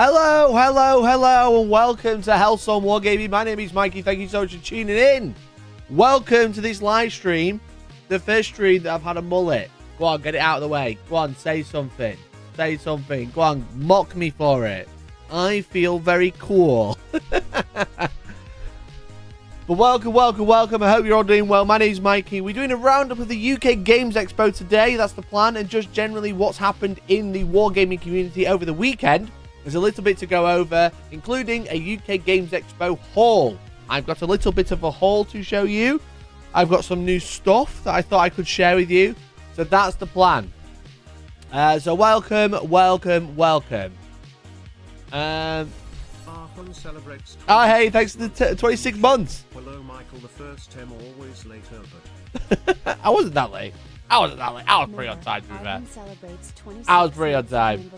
Hello, hello, hello, and welcome to Hellstormwargaming. My name is Mikey. Thank you so much for tuning in. Welcome to this live stream, the first stream that I've had a mullet. Go on, get it out of the way. Go on, say something. Say something. Go on, mock me for it. I feel very cool. But welcome, welcome, welcome. I hope you're all doing well. My name's Mikey. We're doing a roundup of the UK Games Expo today. That's the plan. And just generally what's happened in the wargaming community over the weekend. There's a little bit to go over, including a UK Games Expo haul. I've got a little bit of a haul to show you. I've got some new stuff that I thought I could share with you. So that's the plan. So welcome, welcome, welcome. Celebrates oh, hey, thanks for the 26 months. Hello, Michael, the first time always late, Herbert. I wasn't that late. I was pretty on time, to be fair. I was pretty on time.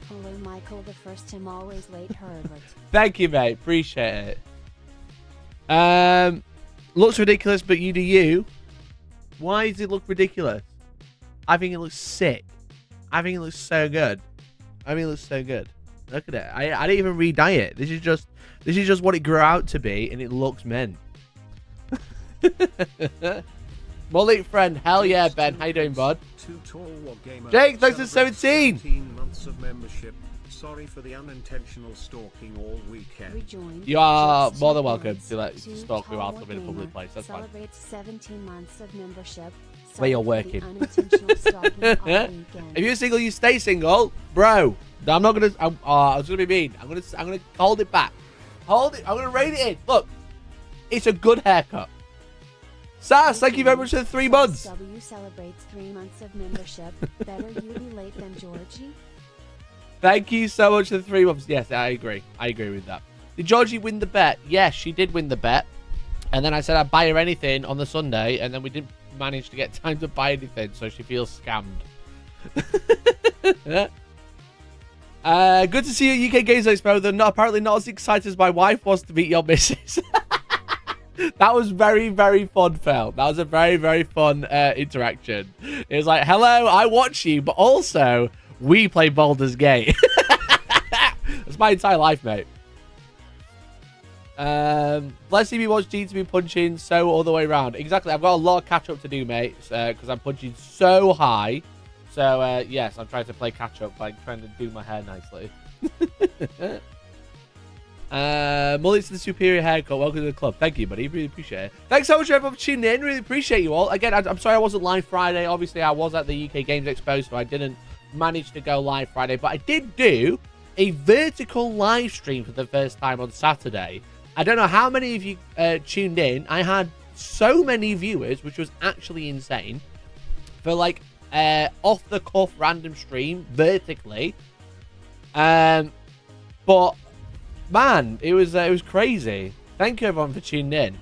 Hello, Michael, the first time always late, Herbert. Thank you, mate. Appreciate it. Looks ridiculous, but you do you. Why does it look ridiculous? I think it looks sick. I think it looks so good. I think it looks so good. Look at it. I didn't even re-dye it. This is just what it grew out to be, and it looks mint. Mullet friend, hell yeah, Ben. How you doing, bud? Jake, thanks for 17 months of membership. Sorry for the unintentional stalking all weekend. You are more than welcome to stalk me while I'm in a public place. That's fine. Celebrates 17 months of membership. Where you're working. If you're single, you stay single, bro. I'm not gonna. I was gonna be mean. I'm gonna hold it back. Hold it. I'm gonna rein it in. Look, it's a good haircut. Sass, thank you very much for the 3 months. W celebrates 3 months of membership. Better you be late than Georgie. Thank you so much for the 3 months. Yes, I agree. I agree with that. Did Georgie win the bet? Yes, she did win the bet. And then I said I'd buy her anything on the Sunday, and then we didn't manage to get time to buy anything, so she feels scammed. Good to see you at UK Games Expo. They're apparently not as excited as my wife was to meet your missus. That was very, very fun, Phil. That was a very, very fun interaction. It was like, hello, I watch you, but also, we play Baldur's Gate. That's my entire life, mate. Let's see me watch Gene to be punching so all the way around. Exactly, I've got a lot of catch-up to do, mate, because I'm punching so high. So, yes, I'm trying to play catch-up by trying to do my hair nicely. Mullet's the superior haircut. Welcome to the club. Thank you, buddy. Really appreciate it. Thanks so much, everyone, for tuning in. Really appreciate you all. Again, I'm sorry I wasn't live Friday. Obviously, I was at the UK Games Expo, so I didn't manage to go live Friday. But I did do a vertical live stream for the first time on Saturday. I don't know how many of you tuned in. I had so many viewers, which was actually insane. For, like, off-the-cuff random stream, vertically. But... man, it was crazy. Thank you, everyone, for tuning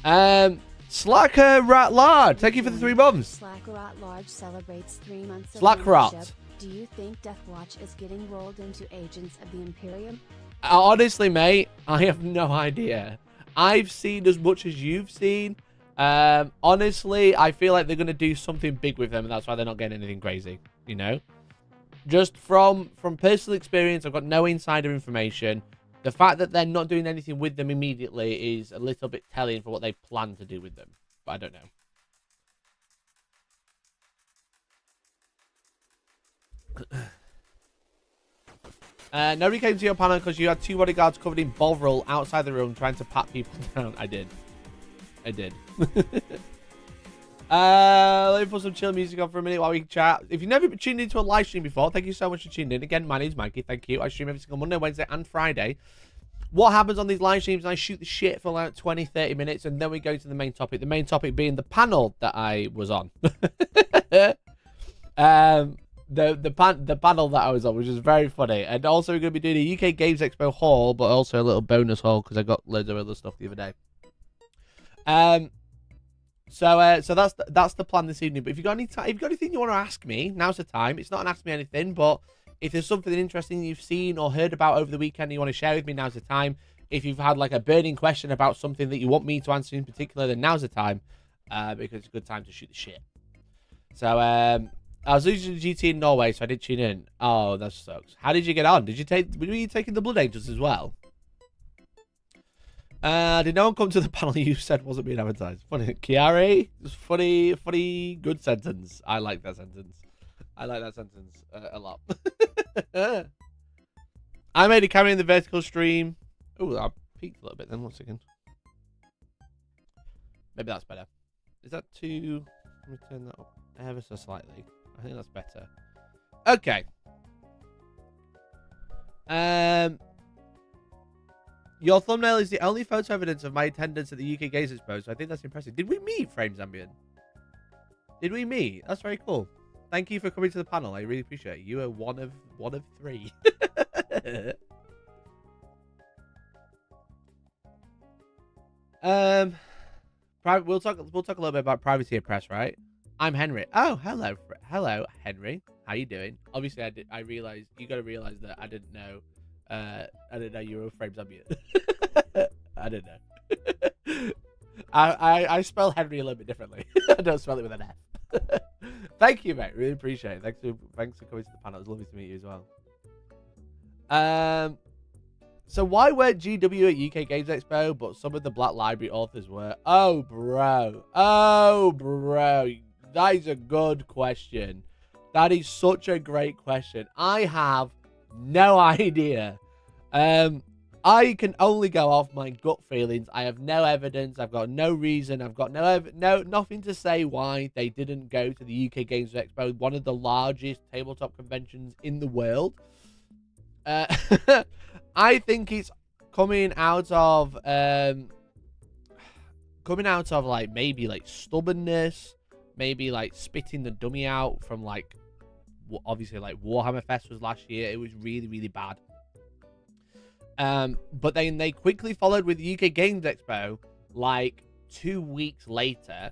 in. Slacker Rat Lard, thank you for the 3 months. Slacker Rat Large celebrates 3 months of Slack membership. Rat. Do you think Deathwatch is getting rolled into Agents of the Imperium? Honestly, mate, I have no idea. I've seen as much as you've seen. Honestly, I feel like they're going to do something big with them, and that's why they're not getting anything crazy, you know? Just from personal experience, I've got no insider information. The fact that they're not doing anything with them immediately is a little bit telling for what they plan to do with them. But I don't know. Nobody came to your panel because you had 2 bodyguards covered in Bovril outside the room trying to pat people down. I did. Let me put some chill music on for a minute while we chat. If you've never tuned into a live stream before, thank you so much for tuning in. Again, my name's Mikey. Thank you. I stream every single Monday, Wednesday, and Friday. What happens on these live streams, I shoot the shit for like 20, 30 minutes, and then we go to the main topic. The main topic being the panel that I was on. The panel that I was on, which is very funny. And also we're going to be doing a UK Games Expo haul, but also a little bonus haul because I got loads of other stuff the other day. So that's the plan this evening. But if you got anything you want to ask me, now's the time. It's not an ask me anything, but if there's something interesting you've seen or heard about over the weekend and you want to share with me, now's the time. If you've had like a burning question about something that you want me to answer in particular, then now's the time, because it's a good time to shoot the shit. So I was losing to GT in Norway, so I did tune in. Oh, that sucks. How did you get on? Were you taking the Blood Angels as well? Did no one come to the panel you said wasn't being advertised? Funny. Chiari? Funny, good sentence. I like that sentence. I like that sentence a lot. I made a cameo in the vertical stream. Oh, I peaked a little bit then. 1 second. Maybe that's better. Is that too... Let me turn that up ever so slightly. I think that's better. Okay. Your thumbnail is the only photo evidence of my attendance at the UK Games Expo, so I think that's impressive. Did we meet, Frames Ambient? Did we meet? That's very cool. Thank you for coming to the panel. I really appreciate it. You are one of 3. We'll talk a little bit about privacy of press, right? I'm Henry. Oh, hello, Henry. How you doing? Obviously, I realized you got to realize that I didn't know you were Frames Ambient. I didn't know. I spell Henry a little bit differently. I don't spell it with an F. Thank you, mate. Really appreciate it. Thanks for coming to the panel. It was lovely to meet you as well. So why weren't GW at UK Games Expo, but some of the Black Library authors were? Oh, bro. That is a good question. That is such a great question. I have no idea. I can only go off my gut feelings. I have no evidence. I've got no reason. I've got nothing to say why they didn't go to the UK Games Expo, one of the largest tabletop conventions in the world. I think it's coming out of like maybe like stubbornness, maybe like spitting the dummy out from like obviously like Warhammer Fest was last year. It was really, really bad. But then they quickly followed with the UK Games Expo like 2 weeks later.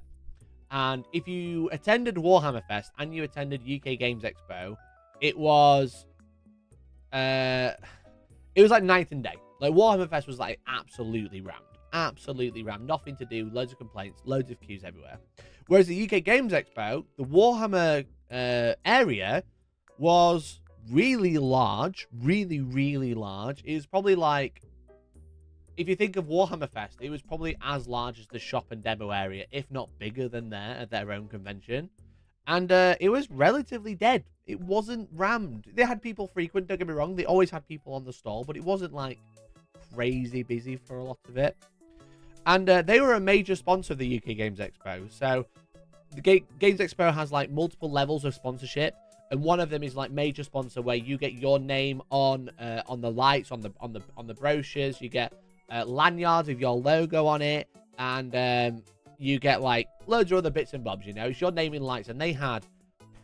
And if you attended Warhammer Fest and you attended UK Games Expo, it was like night and day. Like Warhammer Fest was like absolutely rammed. Nothing to do, loads of complaints, loads of queues everywhere. Whereas the UK Games Expo, the Warhammer area was really large, really large. It was probably like, if you think of Warhammer Fest, it was probably as large as the shop and demo area, if not bigger than there at their own convention. And it was relatively dead. It wasn't rammed. They had people frequent, don't get me wrong. They always had people on the stall, but it wasn't like crazy busy for a lot of it. And they were a major sponsor of the UK Games Expo. So the Games Expo has like multiple levels of sponsorship, and one of them is like major sponsor, where you get your name on the lights, on the brochures. You get lanyards with your logo on it, and you get like loads of other bits and bobs. You know, it's your name in lights, and they had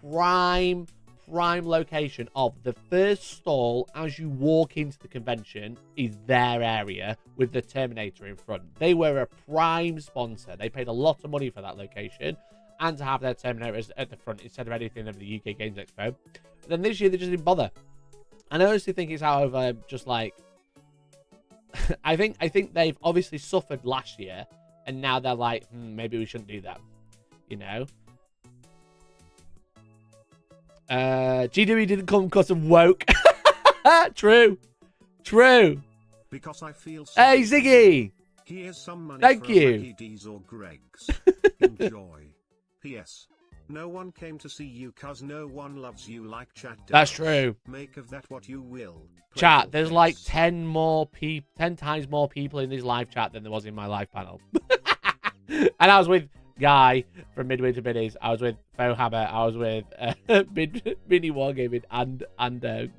prime location of the first stall as you walk into the convention is their area with the Terminator in front. They were a prime sponsor. They paid a lot of money for that location and to have their Terminator at the front instead of anything of the UK Games Expo. But then this year they just didn't bother. And I honestly think it's out of just like I think they've obviously suffered last year, and now they're like, maybe we shouldn't do that, you know. GW didn't come because of woke. True. Because I feel Hey, Ziggy! Here's some money Thank for you. Maggie D's or Greg's. Enjoy. P.S. No one came to see you cause no one loves you like chat does. That's true. Make of that what you will. Chat, there's like 10 times more people in this live chat than there was in my live panel. And I was with Guy from Midway to Minis. I was with Fohammer. I was with Mini Wargaming and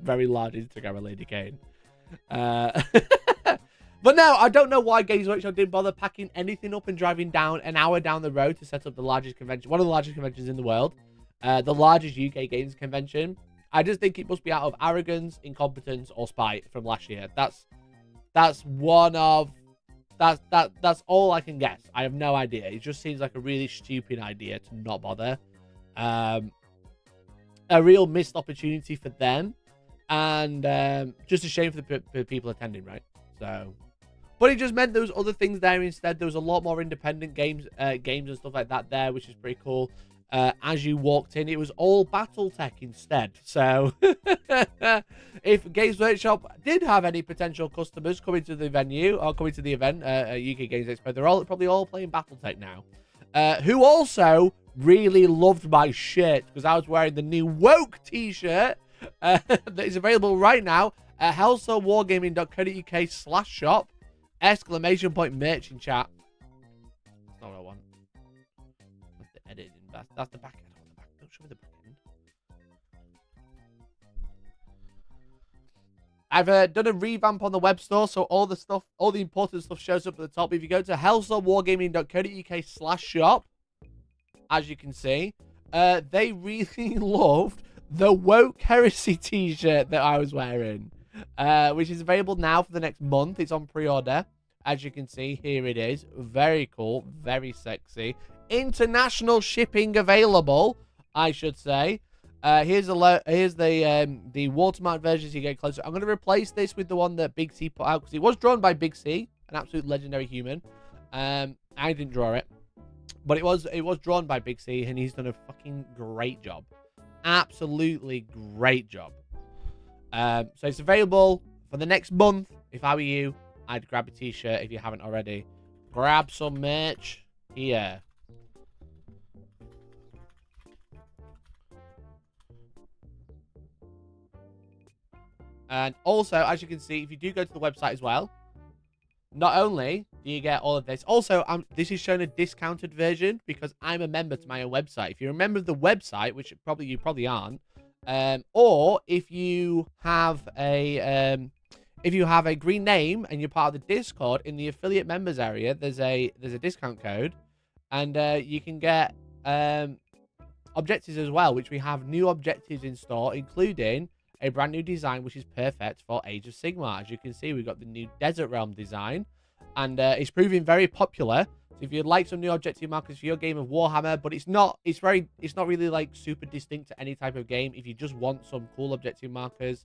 very large Instagrammer Lady Kane. But no, I don't know why Games Workshop didn't bother packing anything up and driving down an hour down the road to set up the largest convention, one of the largest conventions in the world, the largest UK games convention. I just think it must be out of arrogance, incompetence, or spite from last year. That's all I can guess. I have no idea. It just seems like a really stupid idea to not bother. A real missed opportunity for them, and just a shame for the people attending, right? So, but it just meant there was other things there instead. There was a lot more independent games and stuff like that there, which is pretty cool. as you walked in, it was all BattleTech instead. So if Games Workshop did have any potential customers coming to the venue or coming to the event at UK Games Expo, they're probably all playing BattleTech now. Who also really loved my shirt because I was wearing the new Woke t-shirt that is available right now at hellstormwargaming.co.uk/shop !merch in chat. That's not what I want. That's the editing. That's the back end. Don't show me the back end. I've done a revamp on the web store, so all the important stuff shows up at the top. If you go to hellstormwargaming.co.uk/shop, as you can see, they really loved the Woke Heresy t-shirt that I was wearing, which is available now for the next month. It's on pre-order. As you can see, here it is. Very cool, very sexy. International shipping available, I should say. Here's the watermark version so you get closer. I'm going to replace this with the one that Big C put out because it was drawn by Big C, an absolute legendary human. I didn't draw it, but it was drawn by Big C, and he's done a fucking great job. Absolutely great job. So it's available for the next month. If I were you, I'd grab a t-shirt if you haven't already. Grab some merch here. And also, as you can see, if you do go to the website as well, not only do you get all of this, also, this is shown a discounted version because I'm a member to my own website. If you're a member of the website, which you probably aren't, or if you have a green name and you're part of the Discord, in the affiliate members area, there's a discount code, and you can get objectives as well, which we have new objectives in store, including a brand new design which is perfect for Age of Sigmar. As you can see, we've got the new Desert Realm design, and it's proving very popular. So if you'd like some new objective markers for your game of Warhammer, but it's not really like super distinct to any type of game. If you just want some cool objective markers,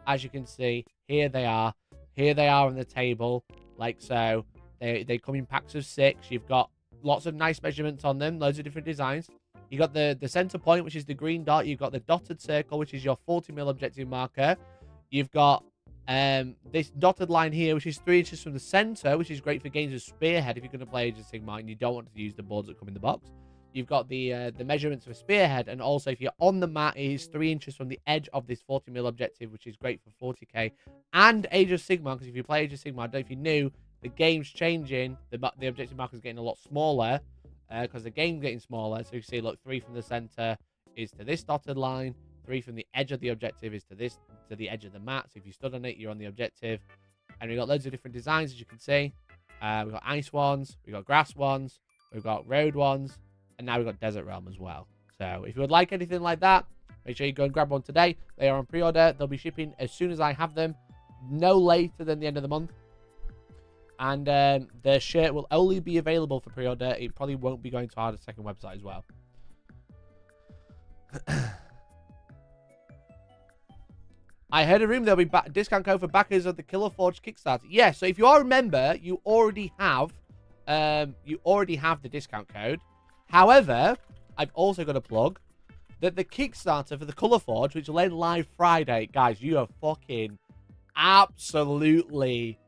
as you can see, here they are on the table, like so. They come in packs of 6. You've got lots of nice measurements on them, loads of different designs. You got the center point, which is the green dot. You've got the dotted circle, which is your 40mm objective marker. You've got this dotted line here, which is 3 inches from the center, which is great for games of Spearhead if you're going to play Age of Sigmar and you don't want to use the boards that come in the box. You've got the measurements for Spearhead, and also if you're on the mat, it is 3 inches from the edge of this 40mm objective, which is great for 40k and Age of Sigmar. Because if you play Age of Sigmar, I don't know if you knew, the game's changing. The objective marker is getting a lot smaller. Because the game's getting smaller. So you see, look, 3 from the center is to this dotted line. 3 from the edge of the objective is to the edge of the mat. So if you stood on it, you're on the objective. And we've got loads of different designs, as you can see. We've got ice ones, we've got grass ones, we've got road ones, and now we've got Desert Realm as well. So if you would like anything like that, make sure you go and grab one today. They are on pre-order. They'll be shipping as soon as I have them, no later than the end of the month. And the shirt will only be available for pre-order. It probably won't be going to our second website as well. I heard a rumor there'll be discount code for backers of the Killerforged Kickstarter. Yeah, so if you all remember, you already have the discount code. However, I've also got a plug that the Kickstarter for the Killerforged, which will end live Friday, guys, you are fucking absolutely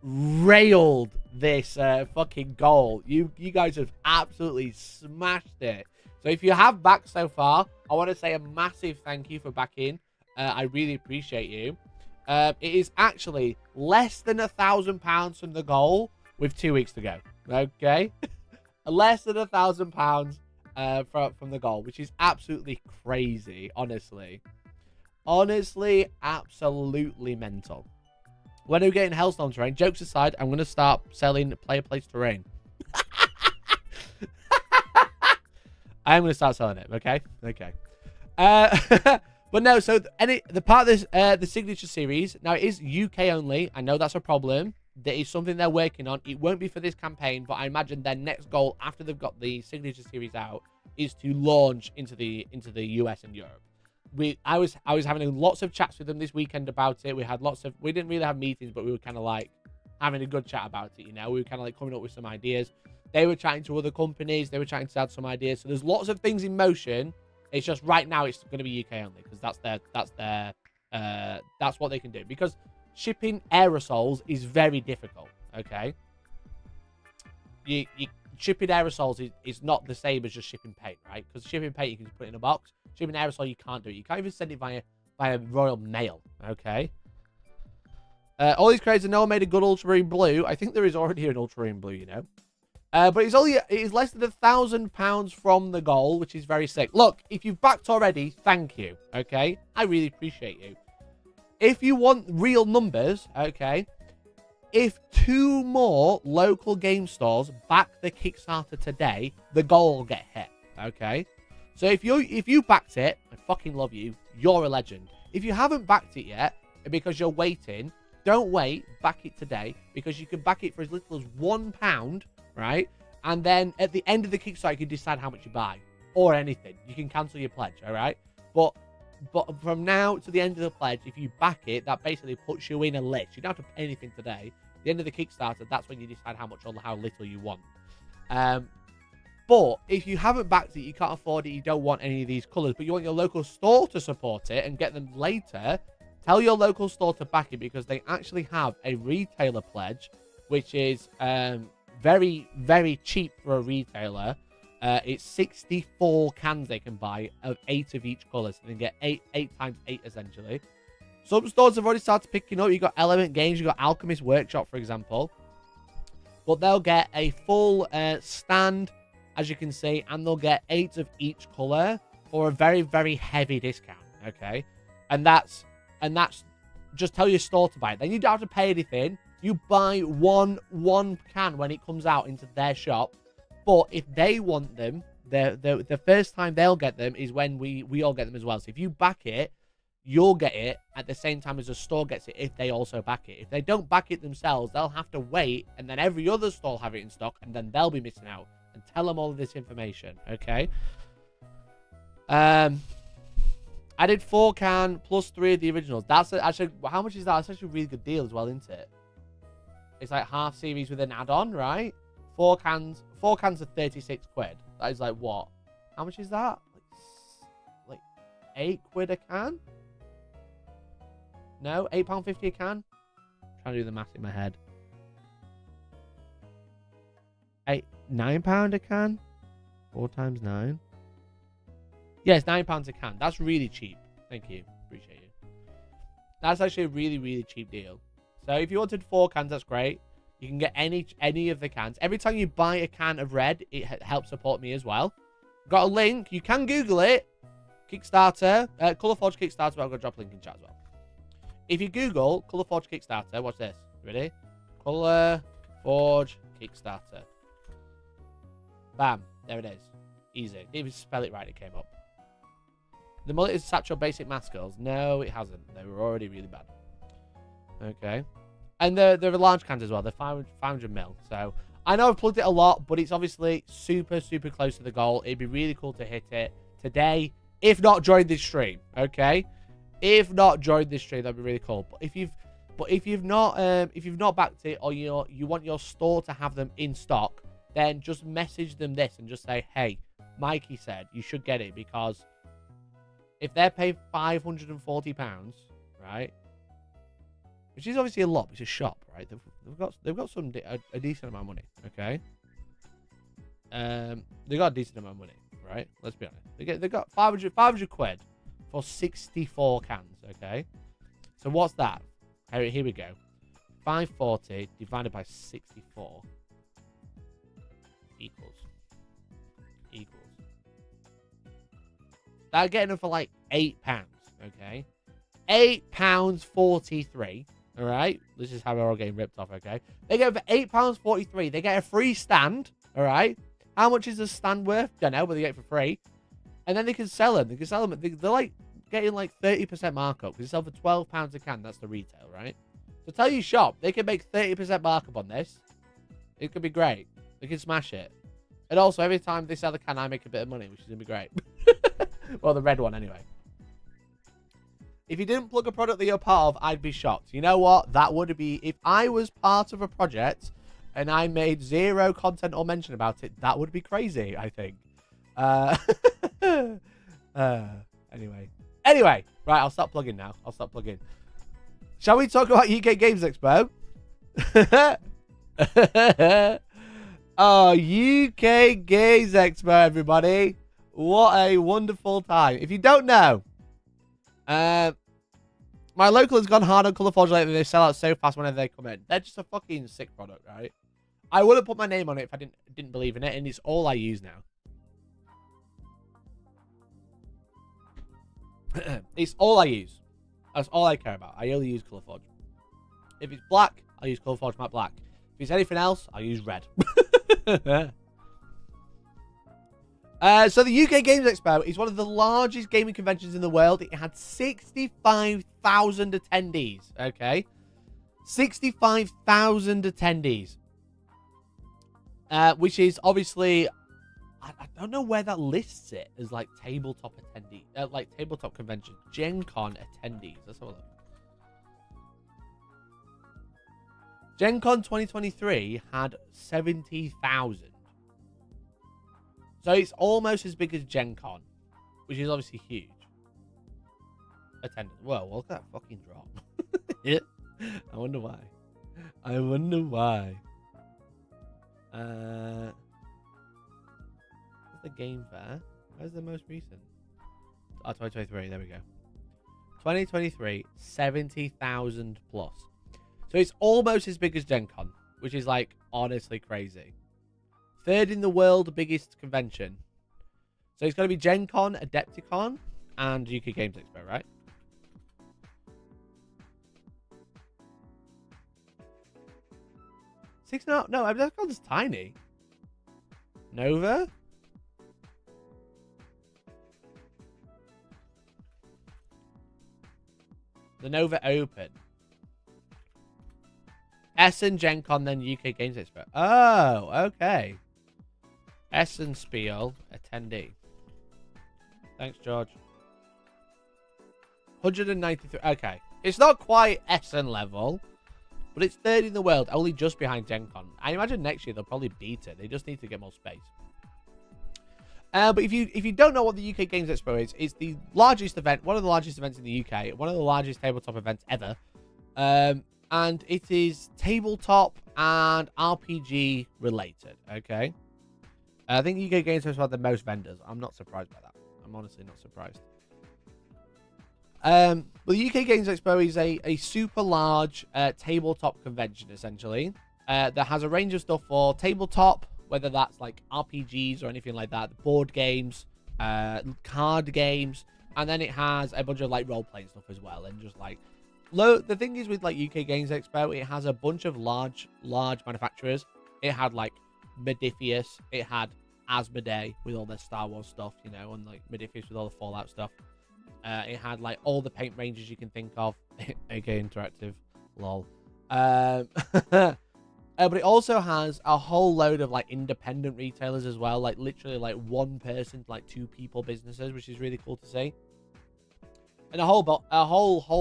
railed this fucking goal. You guys have absolutely smashed it. So if you have backed so far, I want to say a massive thank you for backing. I really appreciate you. It is actually less than £1,000 from the goal with 2 weeks to go. Okay, less than £1,000 from the goal, which is absolutely crazy. Honestly, absolutely mental. When are we getting Hellstorm terrain? Jokes aside, I'm going to start selling player place terrain. I am going to start selling it, okay? Okay. But no, so the part of this, the signature series, now it is UK only. I know that's a problem. That is something they're working on. It won't be for this campaign, but I imagine their next goal after they've got the signature series out is to launch into the US and Europe. I was having lots of chats with them this weekend about it. We didn't really have meetings, but we were kind of like having a good chat about it, you know. We were kind of like coming up with some ideas. They were chatting to other companies. They were chatting to add some ideas. So there's lots of things in motion. It's just right now it's going to be UK only because that's what they can do. Because shipping aerosols is very difficult. Okay, shipping aerosols is not the same as just shipping paint, right? Because shipping paint you can just put it in a box. Shipping aerosol you can't do it. You can't even send it via Royal Mail. Okay. All these crates are no one made a good ultramarine blue. I think there is already an ultramarine blue, you know. But it is less than £1,000 from the goal, which is very sick. Look, if you've backed already, thank you. Okay, I really appreciate you. If you want real numbers, okay, if 2 more local game stores back the Kickstarter today, the goal will get hit. Okay, so if you backed it, I fucking love you. You're a legend. If you haven't backed it yet because you're waiting, don't wait. Back it today because you can back it for as little as £1. Right? And then at the end of the Kickstarter, you can decide how much you buy. Or anything. You can cancel your pledge, alright? But from now to the end of the pledge, if you back it, that basically puts you in a list. You don't have to pay anything today. At the end of the Kickstarter, that's when you decide how much or how little you want. But if you haven't backed it, you can't afford it, you don't want any of these colours, but you want your local store to support it and get them later, tell your local store to back it because they actually have a retailer pledge, which is... very, very cheap for a retailer. It's 64 cans they can buy of 8 of each colour. So they can get 8 times 8 essentially. Some stores have already started picking up. You've got Element Games, you've got Alchemist Workshop, for example. But they'll get a full stand, as you can see, and they'll get 8 of each colour for a very, very heavy discount. Okay? And that's just tell your store to buy it. Then you don't have to pay anything. You buy one can when it comes out into their shop. But if they want them, the first time they'll get them is when we all get them as well. So if you back it, you'll get it at the same time as the store gets it if they also back it. If they don't back it themselves, they'll have to wait, and then every other store will have it in stock, and then they'll be missing out. And tell them all of this information, okay? I did 4 can plus 3 of the originals. That's actually, how much is that? That's actually a really good deal as well, isn't it? It's like half series with an add-on, right? 4 cans are 36 quid. That is like what? How much is that? Like 8 quid a can? No, £8.50 a can? I'm trying to do the math in my head. £9 a can? 4 times 9. Yeah, it's £9 a can. That's really cheap. Thank you. Appreciate you. That's actually a really, really cheap deal. So if you wanted 4 cans, that's great. You can get any of the cans. Every time you buy a can of red, it helps support me as well. Got a link. You can Google it. Kickstarter. Colourforge Kickstarter, but I've got to drop a link in chat as well. If you Google Colourforge Kickstarter, watch this. Ready? Colourforge Kickstarter. Bam. There it is. Easy. Didn't even spell it right. It came up. The mullet is Satchel Basic Mascals. No, it hasn't. They were already really bad. Okay. And they're large cans as well. They're 500ml. So I know I've plugged it a lot, but it's obviously super, super close to the goal. It'd be really cool to hit it today, if not during this stream. Okay. If not during this stream, that'd be really cool. But if you've not backed it, or you want your store to have them in stock, then just message them this and just say, hey, Mikey said you should get it, because if they're paying £540, right? Which is obviously a lot. It's a shop, right? They've got a decent amount of money, okay? They got a decent amount of money, right? Let's be honest. They got 500 quid for 64 cans, okay? So what's that? Here we go. 540 divided by 64 equals. They're getting them for like £8, okay? £8.43. All right, this is how we're all getting ripped off. Okay, they get it for £8.43. They get a free stand. All right, how much is the stand worth? Don't know, but they get it for free, and then they can sell them. They're like getting like 30% markup because they sell for £12 a can. That's the retail, right? So tell your shop they can make 30% markup on this. It could be great. They can smash it, and also every time they sell the can, I make a bit of money, which is gonna be great. Well, the red one anyway. If you didn't plug a product that you're part of, I'd be shocked. You know what? That would be... If I was part of a project and I made zero content or mention about it, that would be crazy, I think. Anyway, right, I'll stop plugging now. Shall we talk about UK Games Expo? Oh, UK Games Expo, everybody. What a wonderful time. If you don't know, my local has gone hard on Colourforge lately. They sell out so fast whenever they come in. They're just a fucking sick product, right? I wouldn't put my name on it if I didn't believe in it, and it's all I use now. It's all I use. That's all I care about. I only use Colourforge. If it's black, I use Colourforge matte black. If it's anything else, I use red. So the UK Games Expo is one of the largest gaming conventions in the world. It had 65,000 attendees, okay? 65,000 attendees. Which is obviously, I don't know where that lists it as like tabletop attendee, like tabletop convention, Gen Con attendees. Let's have a look. Gen Con 2023 had 70,000. So it's almost as big as Gen Con, which is obviously huge. Attendance. Whoa, look at that fucking drop. I wonder why. What's the game fair? Where's the most recent? Oh, 2023. There we go. 2023, 70,000 plus. So it's almost as big as Gen Con, which is like honestly crazy. Third in the world, biggest convention. So it's going to be Gen Con, Adepticon, and UK Games Expo, right? No, Adepticon's tiny. Nova? The Nova Open. Essen, Gen Con, then UK Games Expo. Oh, okay. Essen Spiel, attendee. Thanks, George. 193. Okay. It's not quite Essen level, but it's third in the world, only just behind Gen Con. I imagine next year they'll probably beat it. They just need to get more space. But if you don't know what the UK Games Expo is, it's the largest event, one of the largest events in the UK, one of the largest tabletop events ever. And it is tabletop and RPG related, okay? I think UK Games Expo had the most vendors. I'm not surprised by that. I'm honestly not surprised. But the UK Games Expo is a super large tabletop convention, essentially, that has a range of stuff for tabletop, whether that's like RPGs or anything like that, board games, card games, and then it has a bunch of like role-playing stuff as well, and just like the thing is with like UK Games Expo, it has a bunch of large manufacturers. It had like Modiphius, it had Asmodee with all their Star Wars stuff, you know, and like Modiphius with all the Fallout stuff. It had like all the paint ranges you can think of, aka Interactive, lol. But it also has a whole load of like independent retailers as well, like literally like one person to like two people businesses, which is really cool to see. And a whole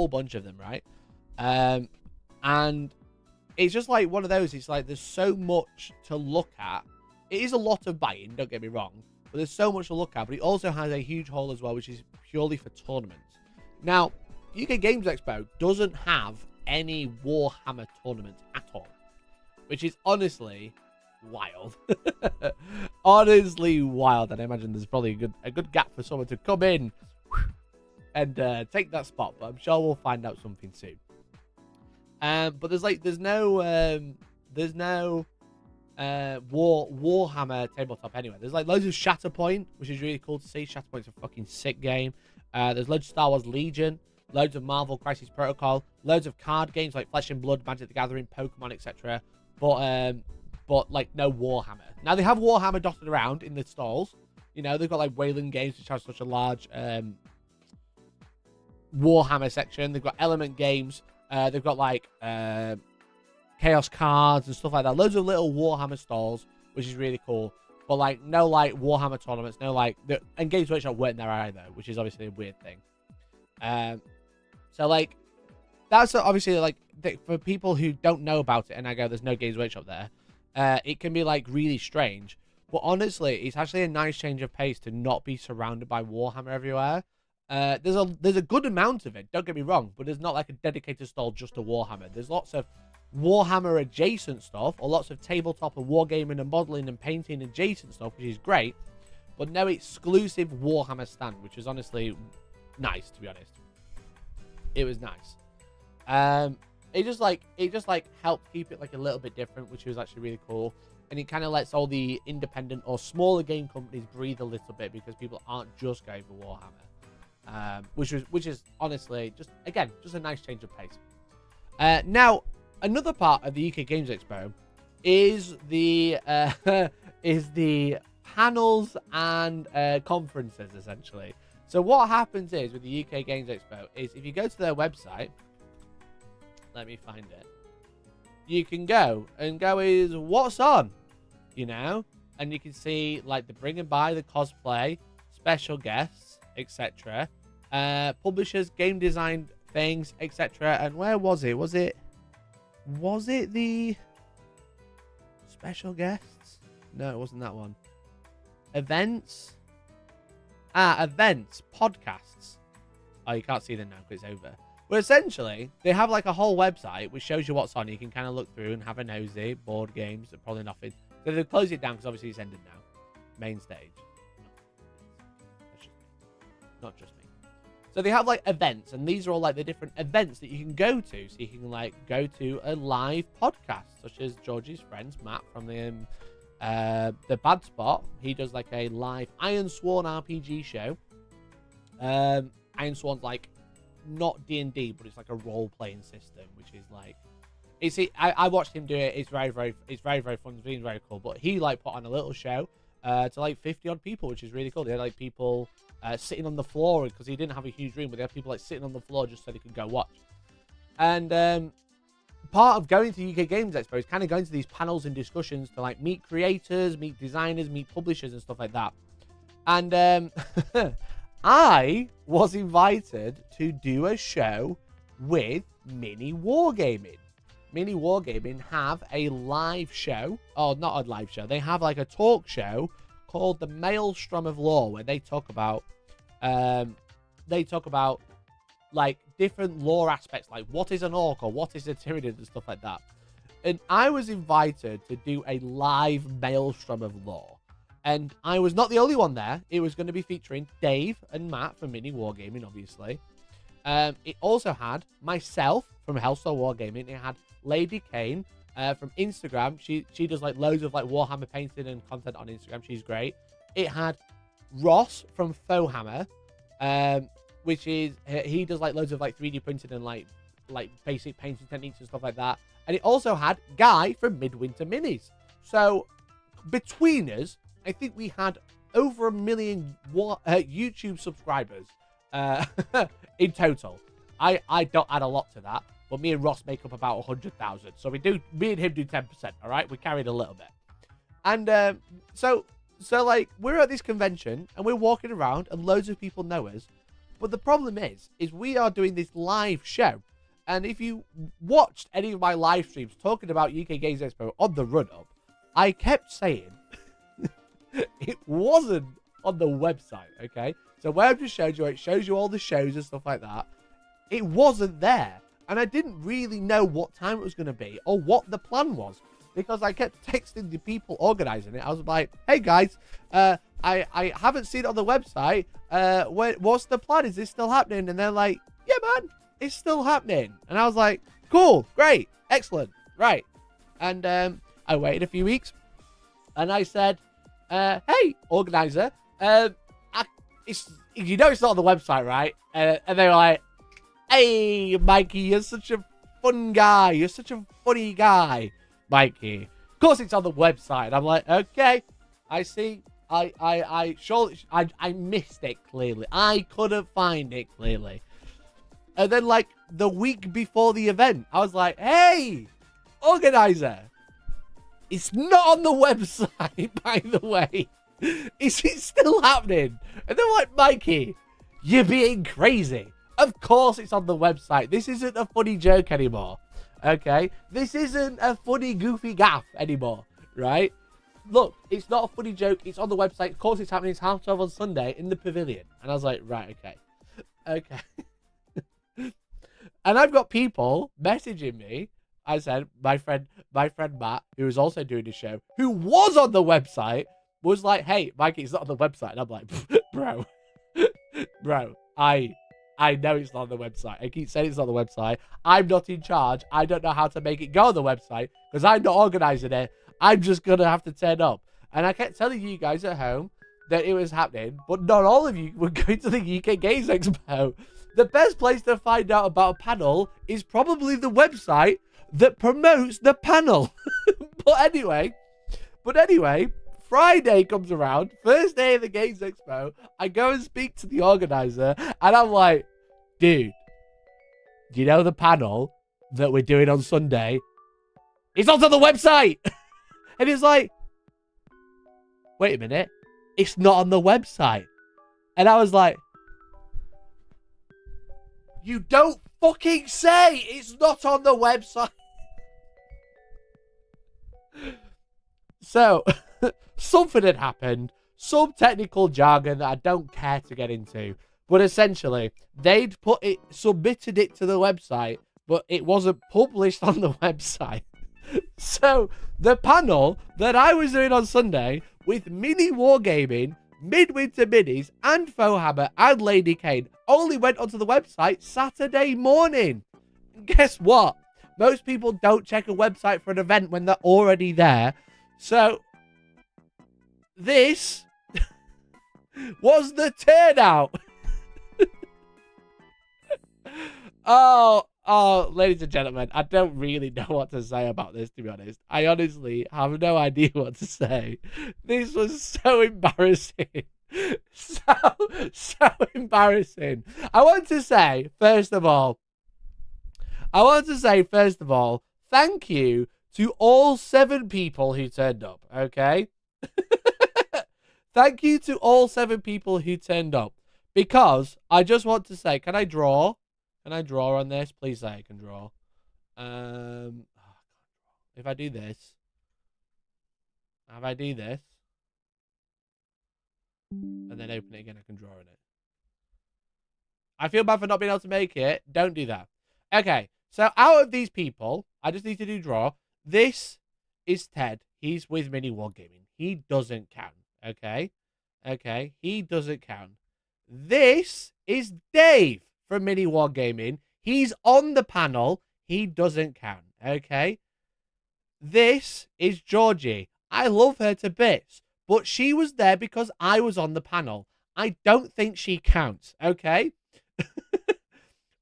bunch of them, right? And it's just like one of those. It's like there's so much to look at. It is a lot of buying, don't get me wrong, but there's so much to look at. But it also has a huge hall as well, which is purely for tournaments. Now, UK Games Expo doesn't have any Warhammer tournaments at all, which is honestly wild. Honestly wild. And I imagine there's probably a good gap for someone to come in and take that spot, but I'm sure we'll find out something soon. But there's no Warhammer tabletop anyway. There's like loads of Shatterpoint, which is really cool to see. Shatterpoint's a fucking sick game. There's loads of Star Wars Legion, loads of Marvel Crisis Protocol, loads of card games like Flesh and Blood, Magic the Gathering, Pokemon, etc. But like no Warhammer. Now they have Warhammer dotted around in the stalls. You know, they've got like Wayland Games, which has such a large Warhammer section. They've got Element Games. They've got like Chaos Cards and stuff like that. Loads of little Warhammer stalls, which is really cool. But like no like Warhammer tournaments, no like and Games Workshop weren't there either, which is obviously a weird thing. So like that's obviously like for people who don't know about it, and I go, there's no Games Workshop there. it can be like really strange. But honestly, it's actually a nice change of pace to not be surrounded by Warhammer everywhere. There's a good amount of it, don't get me wrong, but there's not like a dedicated stall just to Warhammer. There's lots of Warhammer adjacent stuff, or lots of tabletop and wargaming and modeling and painting adjacent stuff, which is great, but no exclusive Warhammer stand, which is honestly nice, to be honest. It was nice. It just like helped keep it like a little bit different, which was actually really cool. And it kind of lets all the independent or smaller game companies breathe a little bit, because people aren't just going for Warhammer, which is honestly just a nice change of pace. Now, another part of the UK Games Expo is the panels and conferences, essentially. So what happens is with the UK Games Expo is, if you go to their website, let me find it. You can go is what's on, you know, and you can see like the bring and buy, the cosplay, special guests, etc. Publishers, game design things, etc. And where was it? Was it the special guests? No, it wasn't that one. Events. Events, podcasts. Oh, you can't see them now because it's over. But essentially, they have like a whole website which shows you what's on. You can kind of look through and have a nosy. Board games, probably nothing. So they've closed it down because obviously it's ended now. Main stage. That's just me. Not just me. So they have like events, and these are all like the different events that you can go to. So you can like go to a live podcast, such as George's friends, Matt from the Bad Spot. He does like a live Iron Sworn RPG show. Iron Sworn's like not D&D, but it's like a role-playing system, which is like, I watched him do it. It's very fun. It's been very cool. But he like put on a little show to like 50 odd people, which is really cool. They had like people sitting on the floor, because he didn't have a huge room, but they had people like sitting on the floor just so they could go watch. And part of going to UK Games Expo is kind of going to these panels and discussions to like meet creators, meet designers, meet publishers and stuff like that. And I was invited to do a show with Mini Wargaming. Mini Wargaming have a live show. Oh, not a live show. They have like a talk show called the Maelstrom of Lore, where they talk about like different lore aspects, like what is an orc or what is a Tyranid and stuff like that. And I was invited to do a live Maelstrom of Lore. And I was not the only one there. It was going to be featuring Dave and Matt from Mini Wargaming, obviously. It also had myself from Hellstormwargaming. It had Lady Kane from Instagram. She does like loads of like Warhammer painting and content on Instagram. She's great. It had Ross from Fohammer, which is, he does like loads of like 3D printing and like basic painting techniques and stuff like that. And it also had Guy from Midwinter Minis. So between us, I think we had over 1 million YouTube subscribers in total. I don't add a lot to that, but me and Ross make up about 100,000. So me and him do 10%. All right, we carried a little bit. And so like we're at this convention and we're walking around and loads of people know us. But the problem is we are doing this live show. And if you watched any of my live streams talking about UK Games Expo on the run-up, I kept saying it wasn't on the website, okay? So where I've just showed you, it shows you all the shows and stuff like that. It wasn't there. And I didn't really know what time it was going to be or what the plan was, because I kept texting the people organizing it. I was like, hey guys, I haven't seen it on the website. What's the plan? Is this still happening? And they're like, yeah, man, it's still happening. And I was like, cool, great, excellent, right. And I waited a few weeks and I said, hey, organizer, you know it's not on the website, right? And they were like, hey, Mikey, you're such a fun guy. You're such a funny guy, Mikey. Of course it's on the website. I'm like, okay, I see. I missed it clearly. I couldn't find it clearly. And then like the week before the event, I was like, hey, organizer, it's not on the website, by the way. Is it still happening? And they're like, Mikey, you're being crazy. Of course it's on the website. This isn't a funny joke anymore. Okay? This isn't a funny, goofy gaff anymore. right? Look, it's not a funny joke. It's on the website. Of course it's happening. It's 12:30 on Sunday in the pavilion. And I was like, right, okay. And I've got people messaging me. I said, my friend Matt, who was also doing the show, who was on the website, was like, hey, Mikey, it's not on the website. And I'm like, bro, I know it's not on the website. I keep saying it's not on the website. I'm not in charge. I don't know how to make it go on the website because I'm not organizing it. I'm just going to have to turn up. And I kept telling you guys at home that it was happening, but not all of you were going to the UK Games Expo. The best place to find out about a panel is probably the website that promotes the panel. But anyway, Friday comes around, first day of the Games Expo. I go and speak to the organizer, and I'm like, dude, do you know the panel that we're doing on Sunday? It's not on the website. And he's like, wait a minute, it's not on the website. And I was like, you don't fucking say it's not on the website. So, something had happened, some technical jargon that I don't care to get into. But essentially, they'd submitted it to the website, but it wasn't published on the website. So, the panel that I was doing on Sunday with Mini Wargaming, Midwinter Minis, and Fohammer and Lady Kane only went onto the website Saturday morning. And guess what? Most people don't check a website for an event when they're already there. So, this was the turnout. Oh, ladies and gentlemen, I don't really know what to say about this, to be honest. I honestly have no idea what to say. This was so embarrassing. So embarrassing. I want to say, first of all, thank you to all 7 people who turned up, okay? Thank you to all 7 people who turned up. Because I just want to say, can I draw? Can I draw on this? Please say I can draw. If I do this. And then open it again, I can draw on it. I feel bad for not being able to make it. Don't do that. Okay, so out of these people, I just need to do draw. This is Ted. He's with Mini Wargaming. He doesn't count. Okay? Okay, he doesn't count. This is Dave from Mini Wargaming. He's on the panel. He doesn't count. Okay? This is Georgie. I love her to bits, but she was there because I was on the panel. I don't think she counts. Okay?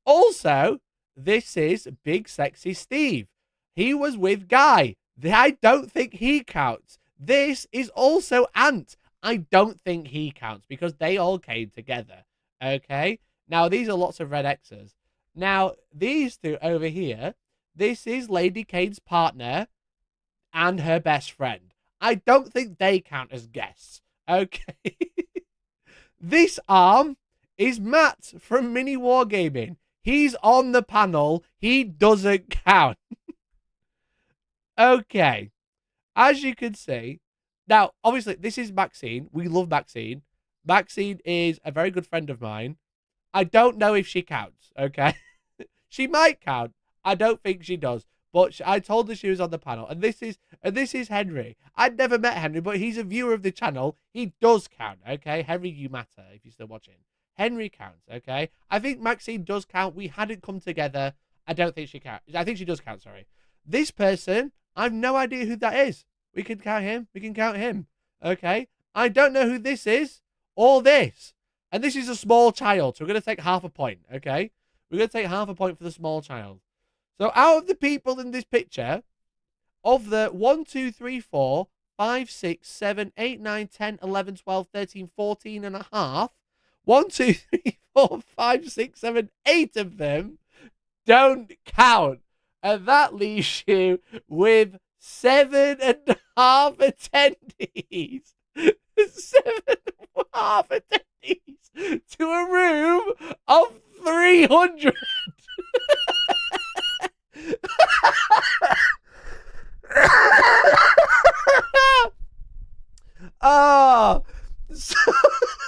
Also, this is Big Sexy Steve. He was with Guy. I don't think he counts. This is also Ant. I don't think he counts because they all came together. Okay? Now, these are lots of red X's. Now, these 2 over here, this is Lady Kane's partner and her best friend. I don't think they count as guests. Okay? This arm is Matt from Mini Wargaming. He's on the panel. He doesn't count. Okay. As you can see, now, obviously, this is Maxine. We love Maxine. Maxine is a very good friend of mine. I don't know if she counts, okay? She might count. I don't think she does. But I told her she was on the panel. And this is Henry. I'd never met Henry, but he's a viewer of the channel. He does count, okay? Henry, you matter if you're still watching. Henry counts, okay? I think Maxine does count. We hadn't come together. I don't think she counts. I think she does count, sorry. This person, I have no idea who that is. We can count him. We can count him, okay? I don't know who this is or this. And this is a small child, so we're going to take half a point, okay? We're going to take half a point for the small child. So out of the people in this picture, of the 1, 2, 3, 4, 5, 6, 7, 8, 9, 10, 11, 12, 13, 14 and a half, 1, 2, 3, 4, 5, 6, 7, 8 of them don't count. And that leaves you with 7.5 attendees. 7.5 attendees to a room of 300. Oh, so,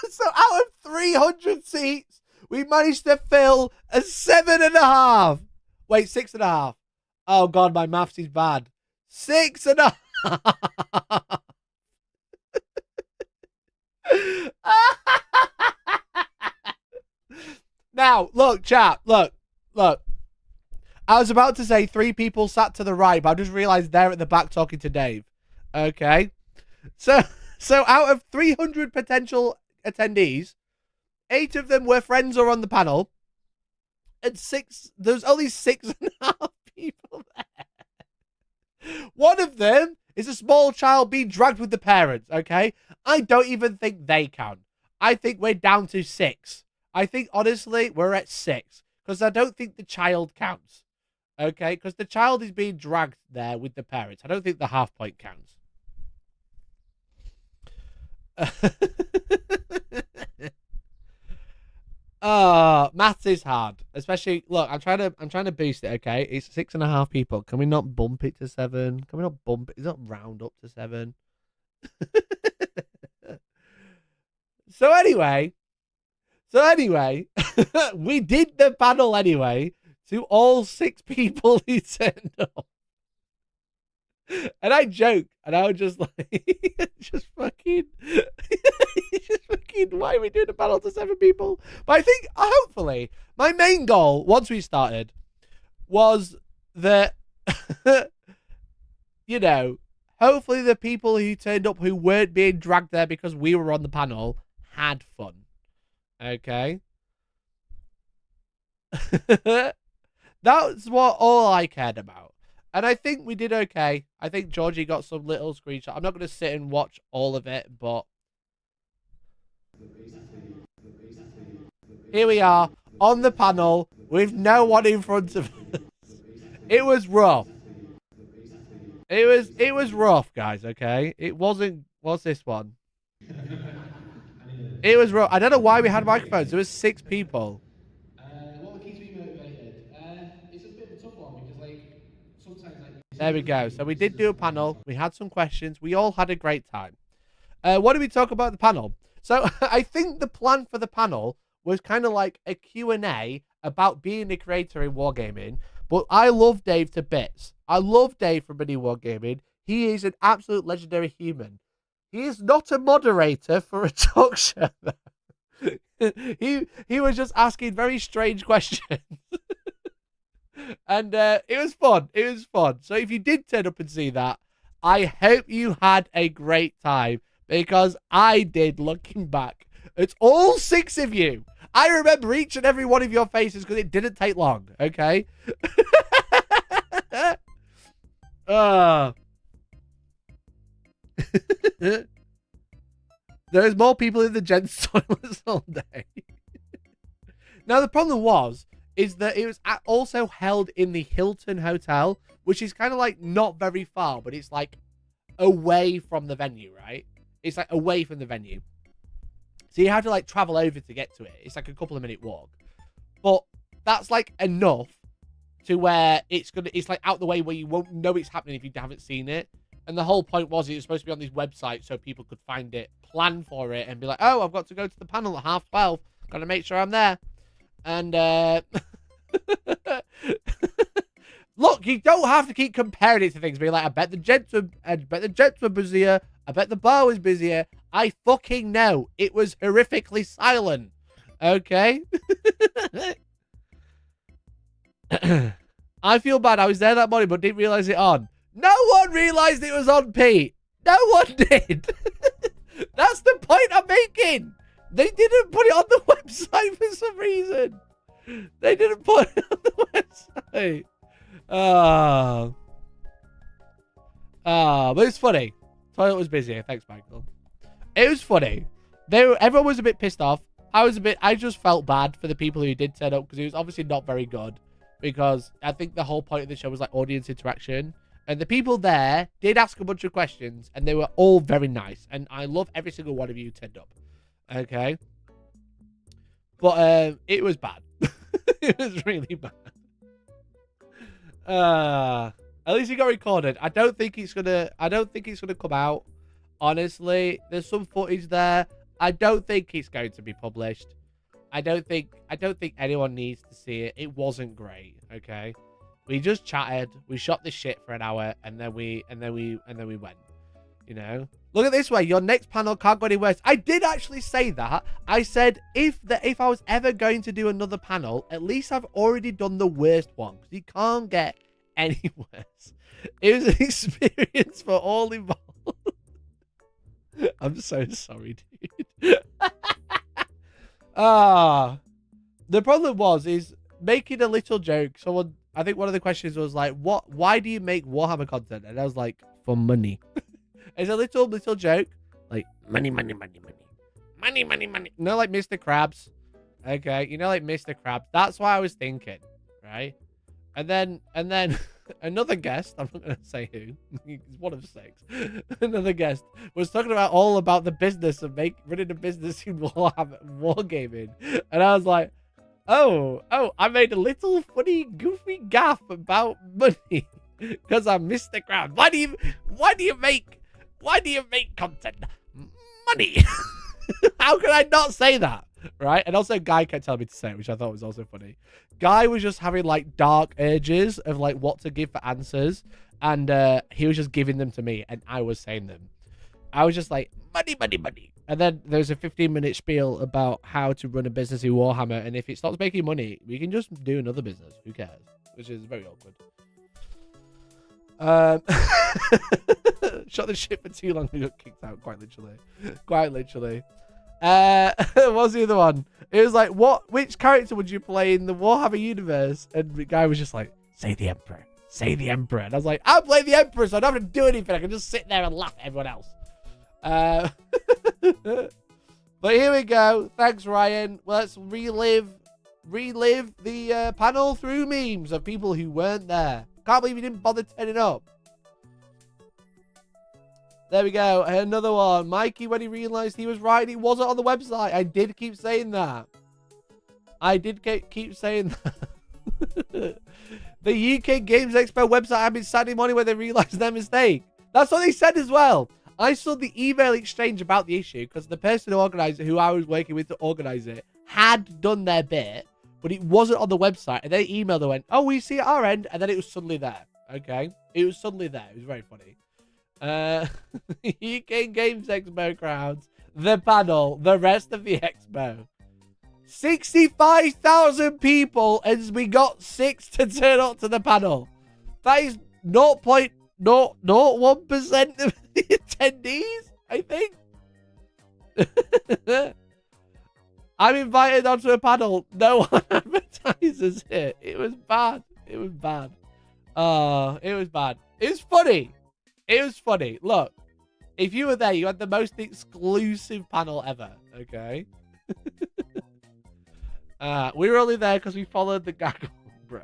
so out of 300 seats, we managed to fill a 7.5. Wait, 6.5. Oh God, my maths is bad. 6.5. Now, look, chat, look. I was about to say 3 people sat to the right, but I just realized they're at the back talking to Dave. Okay. So out of 300 potential attendees, 8 of them were friends or on the panel, and there's only 6.5 people there. One of them is a small child being dragged with the parents, okay? I don't even think they count. I think we're down to 6. I think, honestly, we're at 6, because I don't think the child counts, okay? Because the child is being dragged there with the parents. I don't think the half point counts. Maths is hard, especially. Look, I'm trying to boost it. Okay, it's 6.5 people. Can we not bump it to 7? Can we not bump it? It's not round up to 7. So anyway, we did the panel anyway to all 6 people who turned up. And I joked, and I was just like, just fucking, why are we doing a panel to 7 people? But I think, hopefully, my main goal, once we started, was that, you know, hopefully the people who turned up who weren't being dragged there because we were on the panel had fun. Okay? That's what all I cared about. And I think we did okay. I think Georgie got some little screenshot. I'm not going to sit and watch all of it, but here we are on the panel with no one in front of us. It was rough. It was rough, guys, okay? It wasn't... What's this one? It was rough. I don't know why we had microphones. There was 6 people. What keeps me motivated? It's just a bit of a tough one because, like, sometimes, like... There we go. So we did do a panel. We had some questions. We all had a great time. What did we talk about at the panel? So I think the plan for the panel was kind of like a Q&A about being a creator in Wargaming. But I love Dave to bits. I love Dave from Mini Wargaming. He is an absolute legendary human. He is not a moderator for a talk show. He was just asking very strange questions. And it was fun. It was fun. So if you did turn up and see that, I hope you had a great time, because I did, looking back. It's all 6 of you. I remember each and every one of your faces because it didn't take long, okay? There's more people in the gents' toilets all day. Now, the problem is that it was also held in the Hilton Hotel, which is kind of like not very far, but it's like away from the venue, right? It's like away from the venue. So you have to like travel over to get to it. It's like a couple of minute walk. But that's like enough to where it's like out the way where you won't know it's happening if you haven't seen it. And the whole point was it was supposed to be on this website so people could find it, plan for it, and be like, oh, I've got to go to the panel at 12:30. Got to make sure I'm there. And look, you don't have to keep comparing it to things. Be like, I bet the gents were busier. I bet the bar was busier. I fucking know. It was horrifically silent. Okay? I feel bad. I was there that morning, but didn't realize it on. No one realized it was on, Pete. No one did. That's the point I'm making. They didn't put it on the website for some reason. They didn't put it on the website. But it's funny. Toilet was busy. Thanks, Michael. It was funny. Everyone was a bit pissed off. I just felt bad for the people who did turn up because it was obviously not very good. Because I think the whole point of the show was like audience interaction. And the people there did ask a bunch of questions and they were all very nice. And I love every single one of you who turned up. Okay? But it was bad. It was really bad. At least it got recorded. I don't think it's gonna come out Honestly, there's some footage there. I don't think it's going to be published. I don't think anyone needs to see it. It wasn't great, okay? We just chatted, we shot this shit for an hour, and then we went. You know? Look at this way, your next panel can't go any worse. I did actually say that. I said if I was ever going to do another panel, at least I've already done the worst one. Because you can't get any worse. It was an experience for all involved. I'm so sorry, dude. The problem is making a little joke. Someone, I think one of the questions was like, why do you make Warhammer content? And I was like, for money. It's a little joke. Like, money. You know, like Mr. Krabs. Okay, you know, like Mr. Krabs. That's what I was thinking, right? And then another guest, I'm not going to say who, he's one of 6. Another guest was talking all about the business of running a business in Wargaming. And I was like, oh, I made a little funny, goofy gaff about money because I'm Mr. Krabs. Why do you make content? Money. How can I not say that? Right? And also Guy kept telling me to say it, which I thought was also funny. Guy was just having like dark urges of like what to give for answers, and he was just giving them to me, and I was saying them. I was just like, money. And then there's a 15-minute spiel about how to run a business in Warhammer, and if it stops making money, we can just do another business. Who cares? Which is very awkward. Shot the shit for too long and got kicked out, quite literally. What was the other one? It was like, which character would you play in the Warhammer universe? And the guy was just like, say the Emperor. And I was like, I'll play the Emperor, so I don't have to do anything. I can just sit there and laugh at everyone else. But here we go. Thanks, Ryan. Well, let's relive the panel through memes of people who weren't there. Can't believe you didn't bother turning up. There we go. Another one. Mikey, when he realized he was right, he wasn't on the website. I did keep saying that. The UK Games Expo website had been Saturday morning when they realized their mistake. That's what they said as well. I saw the email exchange about the issue because the person who organized it, who I was working with to organize it, had done their bit, but it wasn't on the website. And they emailed and went, oh, we see it at our end. And then it was suddenly there. Okay? It was suddenly there. It was very funny. UK Games Expo crowds, the panel, the rest of the expo. 65,000 people, and we got 6 to turn up to the panel. That is 0.001% of the attendees, I think. I'm invited onto a panel. No one advertises it. It was bad. It was bad. It was bad. It was funny. It was funny. Look, if you were there, you had the most exclusive panel ever. Okay. We were only there because we followed the gaggle, bro.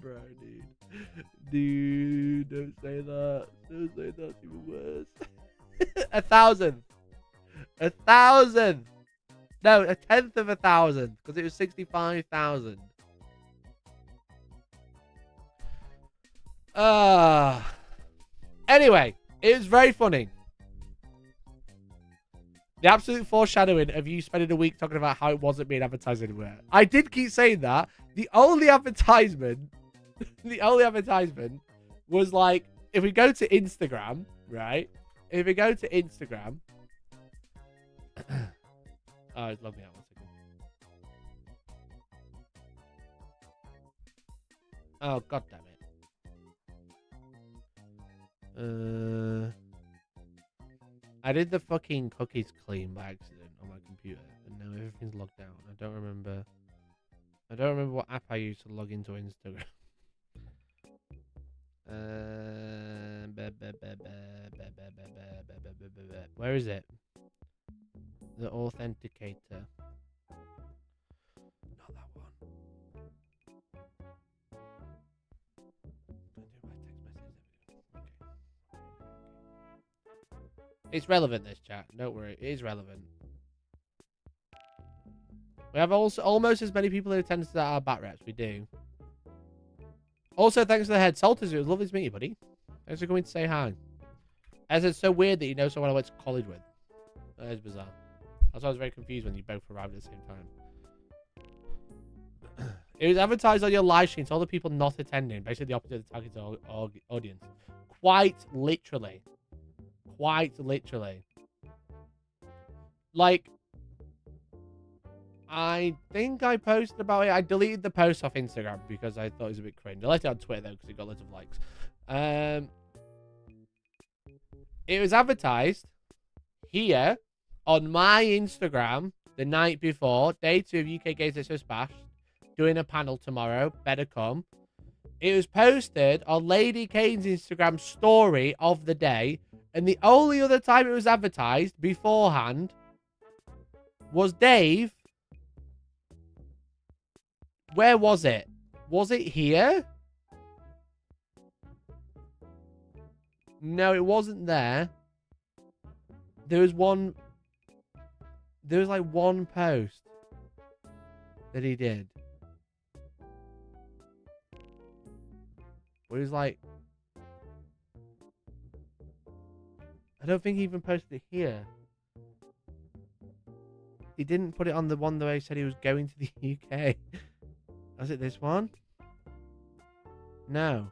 Bro, dude, don't say that. Don't say that. It's even worse. 1,000. 1,000. No, 1/10 of 1,000 because it was 65,000. Anyway, it was very funny. The absolute foreshadowing of you spending a week talking about how it wasn't being advertised anywhere. I did keep saying that. The only advertisement was like, if we go to Instagram, right? If we go to Instagram. Oh, it's logged me out. 1 second. Oh, god damn it. I did the fucking cookies clean by accident on my computer, and now everything's logged out. I don't remember what app I used to log into Instagram. Where is it? The authenticator. Not that one. It's relevant, this chat. Don't worry, it is relevant. We have also almost as many people in attendance as our bat reps. We do. Also, thanks to the head Salters. It was lovely to meet you, buddy. Thanks for coming to say hi. As it's so weird that you know someone I went to college with. That is bizarre. That's why I was very confused when you both arrived at the same time. It was advertised on your live stream to all the people not attending. Basically the opposite of the targeted audience. Quite literally. Quite literally. Like, I think I posted about it. I deleted the post off Instagram because I thought it was a bit cringe. I left it on Twitter though because it got loads of likes. It was advertised here on my Instagram the night before, day 2 of UK Games Expo Smash, doing a panel tomorrow. Better come. It was posted on Lady Kane's Instagram story of the day, and the only other time it was advertised beforehand was Dave. Where was it? Was it here? No, it wasn't there. There was like one post that he did. Where he was like, I don't think he even posted it here. He didn't put it on the one that he said he was going to the UK. Was it this one? No.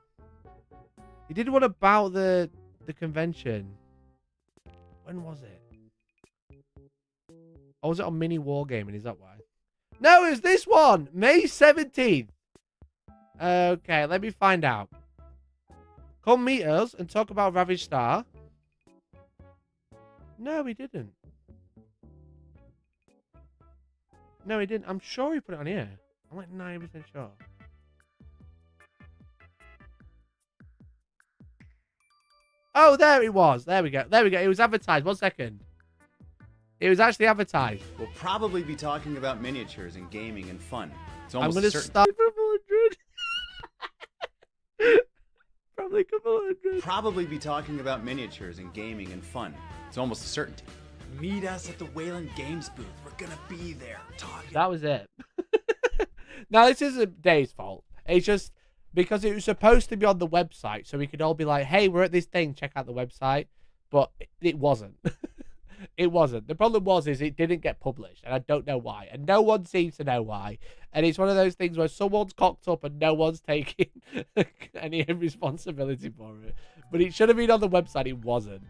He did one about the convention. When was it? Or was it on Mini Wargaming? Is that why? No, it was this one! May 17th. Okay, let me find out. Come meet us and talk about Ravaged Star. No, he didn't. No, he didn't. I'm sure he put it on here. I'm like 90% sure. Oh, there it was. There we go. There we go. It was advertised. 1 second. It was actually advertised. We'll probably be talking about miniatures and gaming and fun. It's I'm almost going to certain. start from 100. Probably a couple hundred. Probably be talking about miniatures and gaming and fun. It's almost a certainty. Meet us at the Wayland Games booth. We're gonna be there talking. That was it. Now, this isn't Dave's fault. It's just because it was supposed to be on the website, so we could all be like, hey, we're at this thing, check out the website. But it wasn't. It wasn't. The problem is it didn't get published, and I don't know why. And no one seems to know why. And it's one of those things where someone's cocked up and no one's taking any responsibility for it. But it should have been on the website. It wasn't.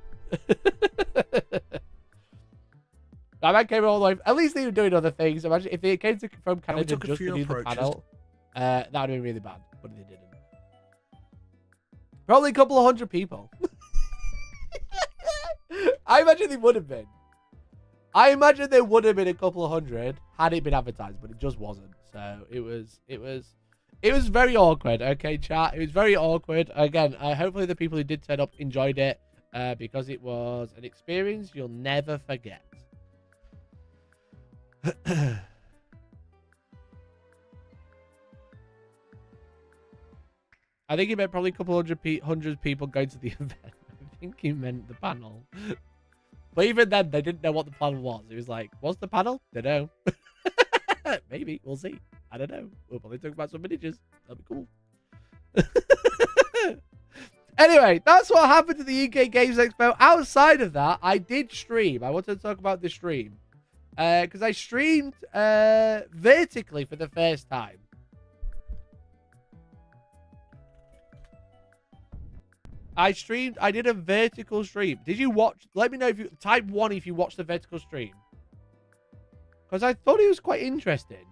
That came all the way. At least they were doing other things. Imagine if they came from Canada just to do the panel. That would have been really bad. But they didn't. Probably a couple of hundred people. I imagine they would have been. I imagine there would have been a couple of hundred had it been advertised, but it just wasn't. So it was very awkward. Okay, chat. It was very awkward. Again, hopefully the people who did turn up enjoyed it, because it was an experience you'll never forget. I think he meant probably a couple hundred people going to the event. I think he meant the panel. But even then, they didn't know what the panel was. It was like, what's the panel? Don't know. Maybe. We'll see. I don't know. We'll probably talk about some miniatures. That'll be cool. Anyway, that's what happened to the UK Games Expo. Outside of that, I did stream. I wanted to talk about the stream. Because I streamed vertically for the first time. I did a vertical stream. Did you watch? Let me know if you type 1 if you watched the vertical stream. Because I thought it was quite interesting.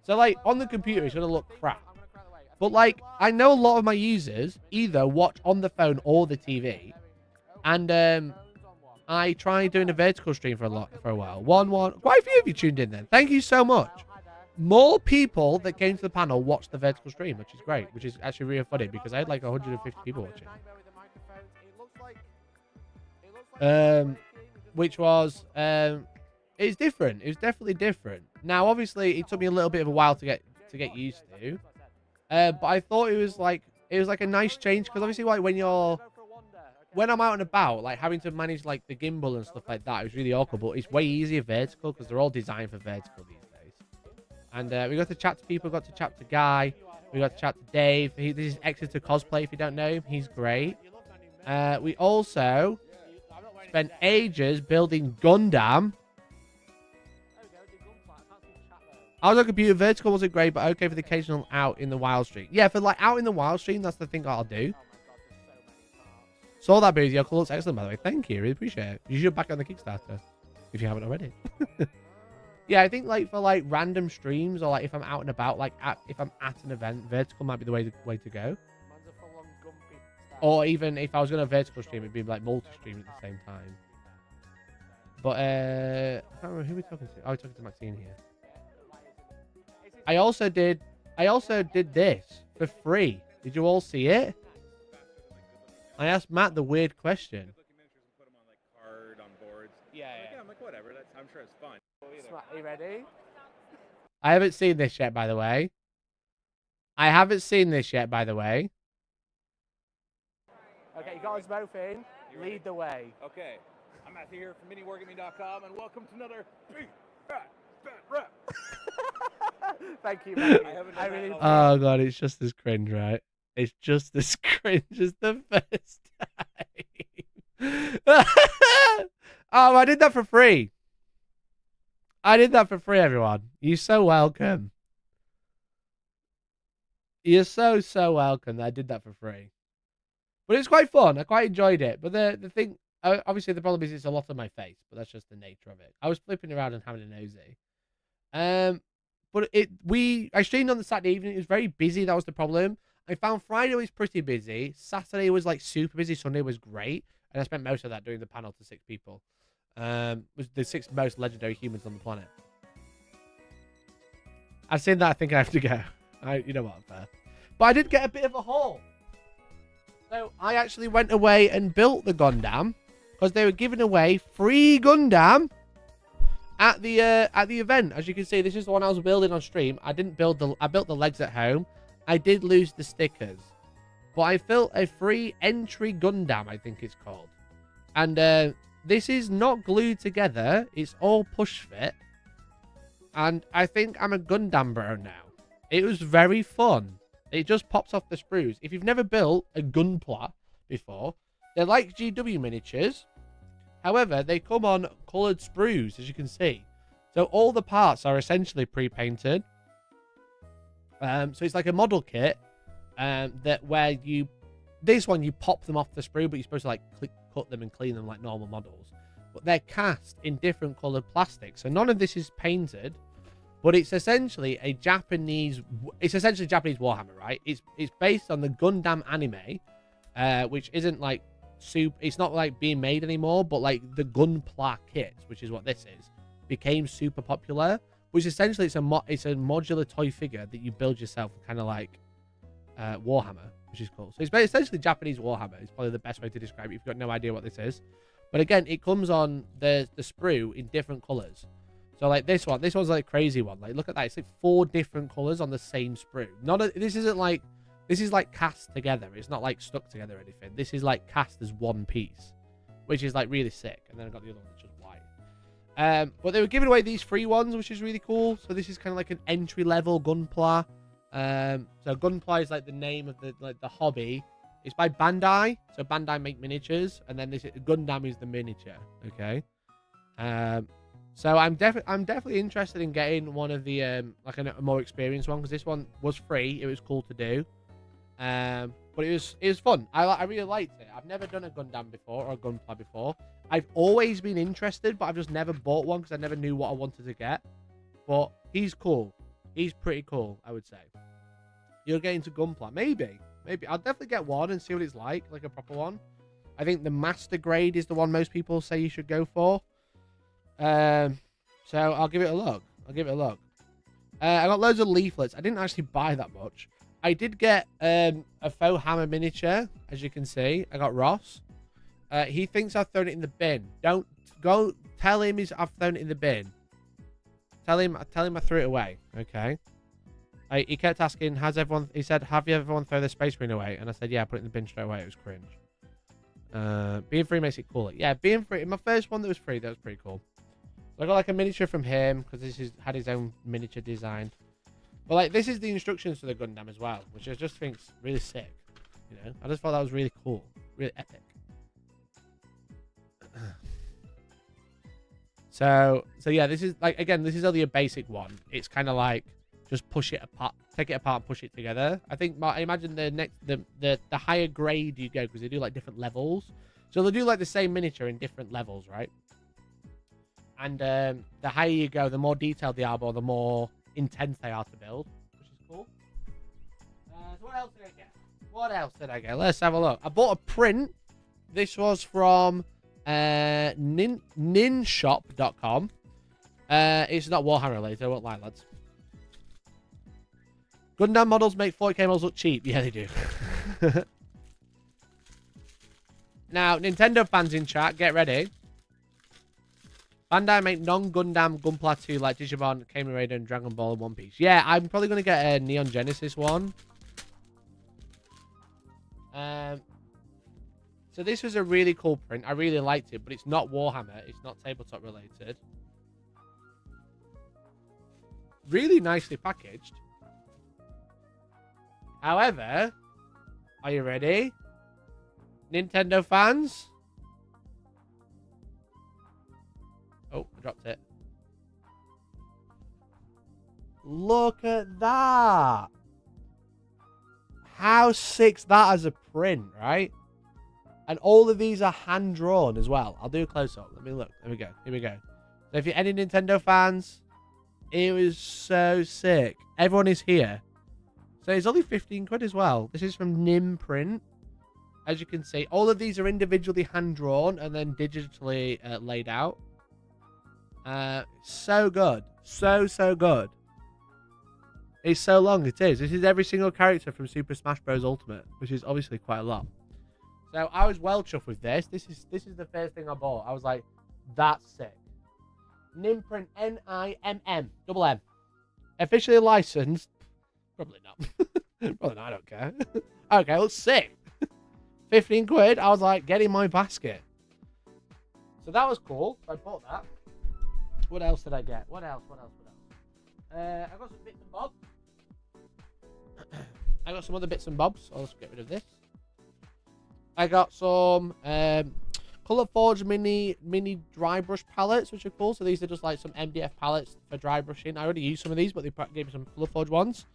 So, like, on the computer, it's going to look crap. But, like, I know a lot of my users either watch on the phone or the TV. And, I tried doing a vertical stream for a while. Quite a few of you tuned in then. Thank you so much. More people that came to the panel watched the vertical stream, which is great, which is actually really funny because I had like 150 people watching. Which was, it's different. It was definitely different. Now, obviously, it took me a little bit of a while to get used to. But I thought it was like a nice change because obviously, like when I'm out and about, like having to manage like the gimbal and stuff like that, it was really awkward. But it's way easier vertical because they're all designed for vertical these days. And we got to chat to people, got to chat to Guy. We got to chat to Dave. This is Exeter Cosplay, if you don't know him. He's great. We also spent ages building Gundam. I was on computer. Vertical wasn't great, but okay for the occasional out in the wild stream. Yeah, for like out in the wild stream, that's the thing I'll do. Saw that boozy. Your call looks excellent, by the way. Thank you. Really appreciate it. You should back on the Kickstarter if you haven't already. Yeah, I think like for like random streams or like if I'm out and about, like if I'm at an event, vertical might be the way to go. Or even if I was going to vertical stream, it'd be like multi-stream at the same time. But I can't remember who we're talking to. Oh, we're talking to Maxine here. I also did this for free. Did you all see it? I asked Matt the weird question. Yeah, I'm like, whatever. I'm sure it's fun. Are you ready? I haven't seen this yet, by the way. Okay, you got us both in. Lead the way. Okay, I'm Matthew here from MiniWargaming.com, and welcome to another Thank you, mate. Oh god, it's just as cringe, right? It's just as cringe as the first time. Oh, I did that for free. Everyone. You're so welcome. You're so welcome that I did that for free. But it's quite fun. I quite enjoyed it. But the thing, obviously the problem is it's a lot on my face, but that's just the nature of it. I was flipping around and having a nosy. But I streamed on the Saturday evening. It was very busy. That was the problem. I found Friday was pretty busy. Saturday was like super busy. Sunday was great. And I spent most of that doing the panel to 6 people. Was the 6 most legendary humans on the planet. I've seen that. I think I have to go. You know what? I'm fair. But I did get a bit of a haul. So I actually went away and built the Gundam because they were giving away free Gundam at the event. As you can see, this is the one I was building on stream. I built the legs at home. I did lose the stickers, but I built a free entry Gundam, I think it's called. And this is not glued together. It's all push fit. And I think I'm a Gundam bro now. It was very fun. It just pops off the sprues. If you've never built a Gunpla before, they're like GW miniatures. However, they come on coloured sprues, as you can see. So all the parts are essentially pre-painted. So it's like a model kit this one you pop them off the sprue, but you're supposed to like cut them and clean them like normal models. But they're cast in different coloured plastic. So none of this is painted. But it's essentially Japanese Warhammer, right? It's based on the Gundam anime, which isn't like it's not like being made anymore, but like the Gunpla kits, which is what this is, became super popular. Which essentially it's a modular toy figure that you build yourself, kind of like Warhammer, which is cool. So it's essentially Japanese Warhammer. It's probably the best way to describe it if you've got no idea what this is. But again, it comes on the sprue in different colours. So like this one's like a crazy one. Like look at that. It's like 4 different colours on the same sprue. This is like cast together. It's not like stuck together or anything. This is like cast as one piece, which is like really sick. And then I got the other one that's just white. But they were giving away these free ones, which is really cool. So this is kind of like an entry level Gunpla. So Gunpla is like the name of the hobby. It's by Bandai. So Bandai make miniatures, and then this Gundam is the miniature. Okay. So I'm definitely interested in getting one of the like a more experienced one, because this one was free. It was cool to do, but it was fun. I really liked it. I've never done a Gundam before or a Gunpla before. I've always been interested, but I've just never bought one because I never knew what I wanted to get. But he's cool. He's pretty cool, I would say. You'll get into Gunpla, maybe. I'll definitely get one and see what it's like a proper one. I think the master grade is the one most people say you should go for. So I'll give it a look. I got loads of leaflets. I didn't actually buy that much. I did get a faux hammer miniature, as you can see. I got Ross. He thinks I've thrown it in the bin. Don't go tell him I've thrown it in the bin. Tell him I threw it away. Okay. He kept asking, he said, have you everyone throw the Space Marine away? And I said, yeah, I put it in the bin straight away. It was cringe. Being free makes it cooler. Yeah, being free. My first one that was free, that was pretty cool. So I got like a miniature from him, because had his own miniature designed. But like, this is the instructions for the Gundam as well, which I just think's really sick. You know, I just thought that was really cool, really epic. So yeah, this is like, again, this is only a basic one. It's kind of like just push it apart, take it apart, and push it together. I think I imagine the higher grade you go, because they do like different levels. So they'll do like the same miniature in different levels, right? And the higher you go, the more detailed they are, or the more intense they are to build, which is cool. So what else did I get? What else did I get? Let's have a look. I bought a print. This was from ninshop.com. It's not Warhammer related, I won't lie, lads. Gundam models make 40k models look cheap. Yeah, they do. Now, Nintendo fans in chat, get ready. Bandai make non-Gundam Gunpla 2 like Digimon, Kamen Rider, and Dragon Ball and One Piece. Yeah, I'm probably going to get a Neon Genesis one. So this was a really cool print. I really liked it, but it's not Warhammer. It's not tabletop related. Really nicely packaged. However, are you ready? Nintendo fans? Oh, I dropped it. Look at that. How sick's that as a print, right? And all of these are hand-drawn as well. I'll do a close-up. Let me look. There we go. Here we go. So if you're any Nintendo fans, it was so sick. Everyone is here. So it's only 15 quid as well. This is from Nim Print. As you can see, all of these are individually hand-drawn and then digitally laid out. So good. So good. It's so long, it is. This is every single character from Super Smash Bros. Ultimate, which is obviously quite a lot. So I was well chuffed with this. This is the first thing I bought. I was like, that's sick. Nimprint, Nimm, double M. Officially licensed. Probably not. Probably not, I don't care. Okay, looks sick. 15 quid. I was like, get in my basket. So that was cool. I bought that. What else did I get? What else? I got some bits and bobs. I got some other bits and bobs. I'll just get rid of this. I got some Colorforge mini dry brush palettes, which are cool. So these are just like some MDF palettes for dry brushing. I already used some of these, but they gave me some Colorforge ones.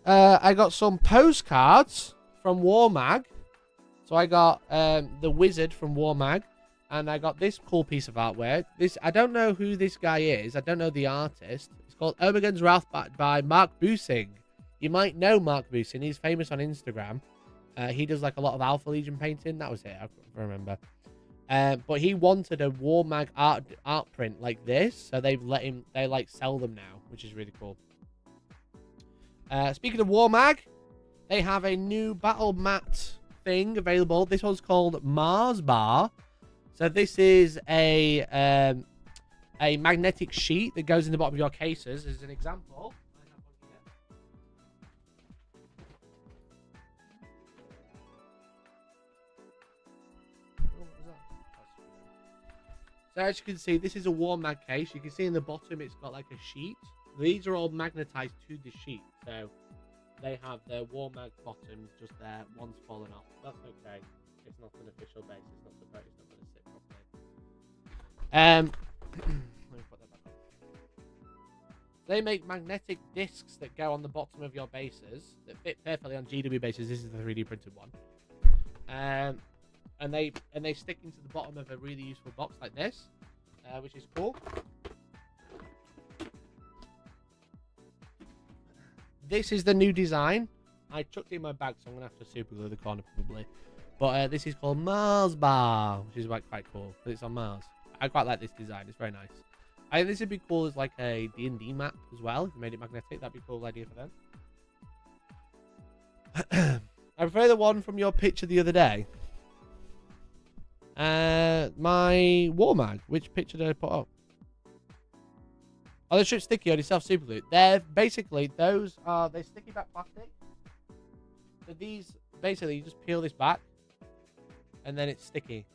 I got some postcards from Warmag. So I got the Wizard from Warmag. And I got this cool piece of artwork. I don't know who this guy is. I don't know the artist. It's called Omegan's Wrath by Mark Busing. You might know Mark Busing. He's famous on Instagram. He does like a lot of Alpha Legion painting. That was it. I remember. But he wanted a Warmag art print like this. So they've let him. They like sell them now, which is really cool. Speaking of Warmag, they have a new battle mat thing available. This one's called Mars Bar. So this is a magnetic sheet that goes in the bottom of your cases. As an example, so as you can see, this is a Warmag case. You can see in the bottom it's got like a sheet. These are all magnetized to the sheet, so they have the Warmag bottom just there. One's fallen off. That's okay. It's not an official base. It's not supposed. It's not going to sit properly. Let me put that back on. They make magnetic discs that go on the bottom of your bases that fit perfectly on GW bases. This is the 3D printed one. And they stick into the bottom of a really useful box like this, which is cool. This is the new design. I chucked it in my bag, so I'm gonna have to super glue the corner probably. But this is called Mars Bar, which is like quite cool because it's on Mars. I quite like this design. It's very nice. I think this would be cool as like a D&D map as well. If you made it magnetic, that'd be a cool idea for them. I prefer the one from your picture the other day. My Warmag. Which picture did I put up? Oh, the strip sticky on yourself super glue. They're basically, those are, they sticky back plastic. So these, basically, you just peel this back. And then it's sticky.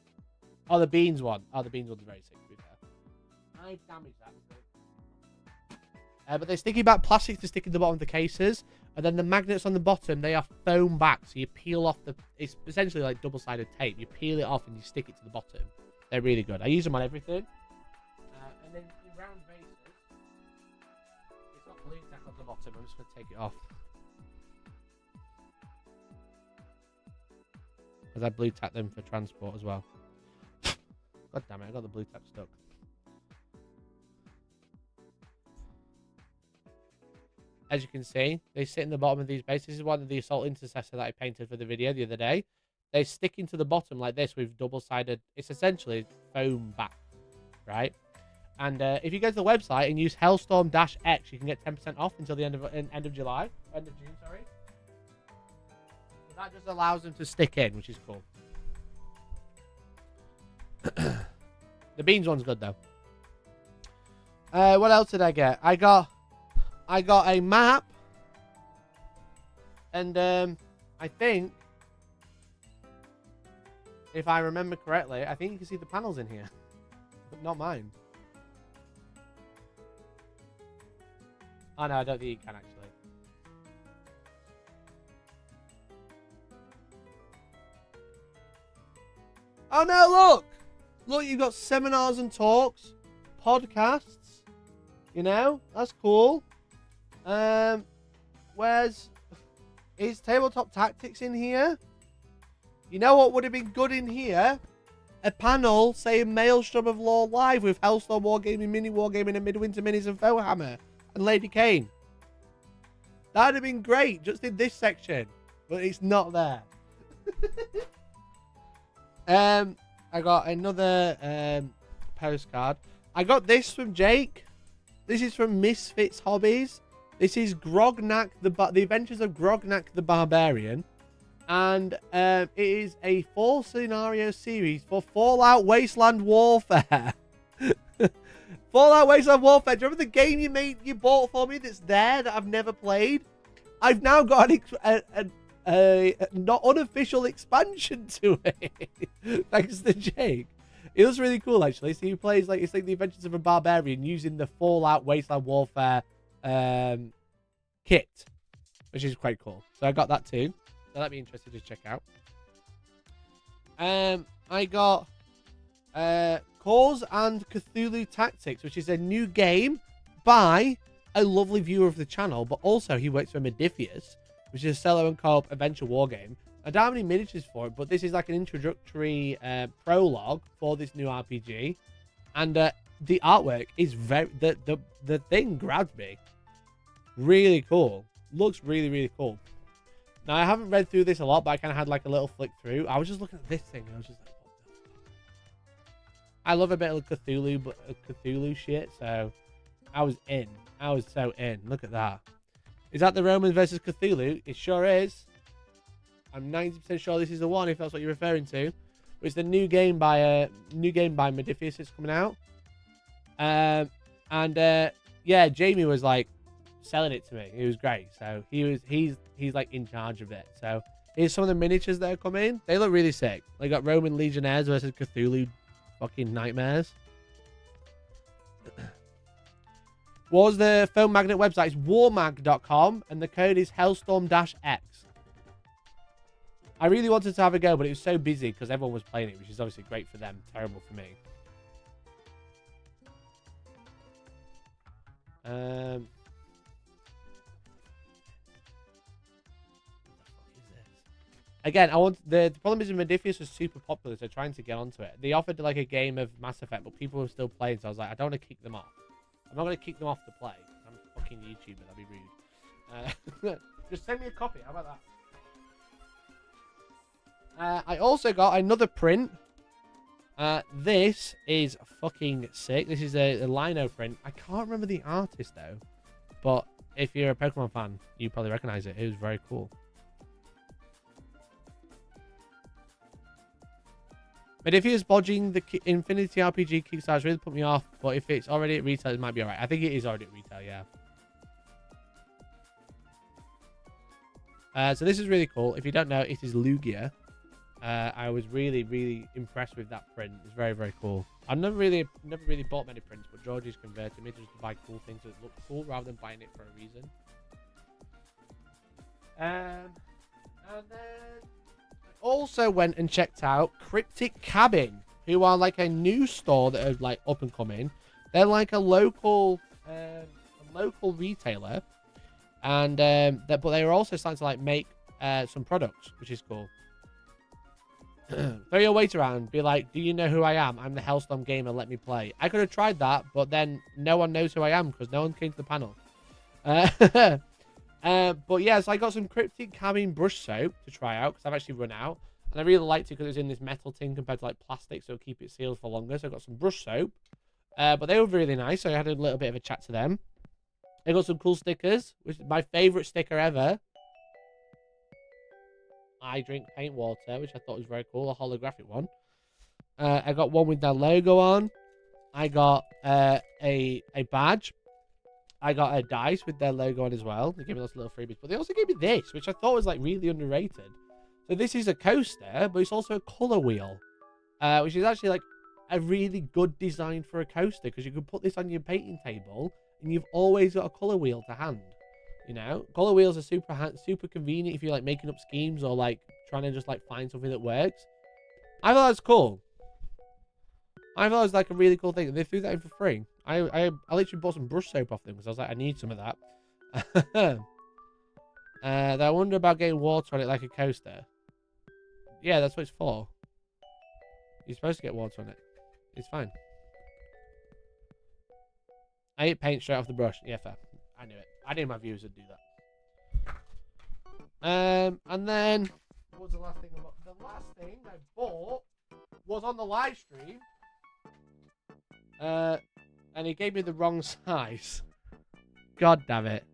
Oh, the beans one. Oh, the beans one's very sick, to be fair. I damaged But they're sticky back plastic to stick in the bottom of the cases. And then the magnets on the bottom, they are foam back. So you peel off the... It's essentially like double-sided tape. You peel it off and you stick it to the bottom. They're really good. I use them on everything. And then the round bases. It's got blue tack on the bottom. I'm just going to take it off. Because I blue tack them for transport as well. God damn it, I got the blue tack stuck. As you can see, they sit in the bottom of these bases. This is one of the Assault Intercessor that I painted for the video the other day. They stick into the bottom like this with double-sided... It's essentially foam back, right? And if you go to the website and use Hellstorm-X, you can get 10% off until the end of July. End of June, sorry. So that just allows them to stick in, which is cool. The beans one's good, though. What else did I get? I got a map, and I think, if I remember correctly, I think you can see the panels in here, but not mine. Oh no, I don't think you can actually. Oh no, look! Look, you've got seminars and talks, podcasts, you know, that's cool. Is Tabletop Tactics in here? You know what would have been good in here? A panel saying Maelstrom of Law Live with Hellstormwargaming, Mini Wargaming, and Midwinter Minis and Foehammer and Lady Kane. That'd have been great, just in this section, but it's not there. I got another postcard. I got this from Jake. This is from Misfits Hobbies. This is Grognak, the Adventures of Grognak the Barbarian. And it is a 4-scenario series for Fallout Wasteland Warfare. Fallout Wasteland Warfare. Do you remember the game you bought for me that's there that I've never played? I've now got a not unofficial expansion to it. Thanks to Jake. It was really cool, actually. So he plays like it's like the Adventures of a Barbarian using the Fallout Wasteland Warfare kit, which is quite cool. So I got that too. So that'd be interesting to check out. I got Cause and Cthulhu Tactics, which is a new game by a lovely viewer of the channel, but also he works for Modifius, which is a solo and co-op adventure war game. I don't have any miniatures for it, but this is like an introductory prologue for this new RPG. And the artwork is very... The thing grabbed me. Really cool. Looks really, really cool. Now, I haven't read through this a lot, but I kind of had like a little flick through. I was just looking at this thing, and I was just like, what the fuck? I love a bit of Cthulhu, but Cthulhu shit, so I was in. I was so in. Look at that. Is that the Romans versus Cthulhu? It sure is. I'm 90% sure this is the one, if that's what you're referring to. It's the new game by Modifius that's coming out. Yeah, Jamie was like selling it to me. It was great. So he's like in charge of it. So here's some of the miniatures that are coming. They look really sick. They got Roman Legionnaires versus Cthulhu fucking nightmares. What was the foam magnet website? It's warmag.com and the code is Hellstorm-X. I really wanted to have a go, but it was so busy because everyone was playing it, which is obviously great for them, terrible for me. Again, the problem is Modifius was super popular, so trying to get onto it. They offered like a game of Mass Effect, but people were still playing, so I was like, I don't want to kick them off. I'm not going to kick them off to play. I'm a fucking YouTuber, that'd be rude. Just send me a copy, how about that? I also got another print. This is fucking sick. This is a lino print. I can't remember the artist, though. But if you're a Pokemon fan, you probably recognize it. It was very cool. But if he was bodging the Infinity RPG Kickstarter, really put me off. But if it's already at retail, it might be alright. I think it is already at retail, yeah. So this is really cool. If you don't know, it is Lugia. I was really impressed with that print. It's very cool. I've never really bought many prints, but Georgie's converted me to just buy cool things that look cool rather than buying it for a reason. And then I also went and checked out Cryptic Cabin, who are like a new store that are like up and coming. They're like a local retailer, and but they are also starting to like make some products, which is cool. Throw your weight around, be like, do you know who I am? I'm the Hellstorm gamer, let me play. I could have tried that, but then no one knows who I am because no one came to the panel. But yeah, so I got some Cryptic Cabin brush soap to try out because I've actually run out. And I really liked it because it's in this metal tin compared to like plastic, so it'll keep it sealed for longer. So I got some brush soap. But they were really nice, so I had a little bit of a chat to them. I got some cool stickers, which is my favourite sticker ever. I drink paint water, which I thought was very cool, a holographic one. I got one with their logo on. I got a badge. I got a dice with their logo on as well. They gave me those little freebies, but they also gave me this, which I thought was like really underrated. So this is a coaster, but it's also a color wheel, which is actually like a really good design for a coaster because you can put this on your painting table and you've always got a color wheel to hand. You know, color wheels are super convenient if you're like making up schemes or like trying to just like find something that works. I thought that was cool. I thought it was like a really cool thing. They threw that in for free. I literally bought some brush soap off them because I was like, I need some of that. I wonder about getting water on it like a coaster. Yeah, that's what it's for. You're supposed to get water on it. It's fine. I ate paint straight off the brush. Yeah, fair. I knew it. I knew my viewers would do that. And then what was the last thing I bought? The last thing I bought was on the live stream. And he gave me the wrong size. God damn it.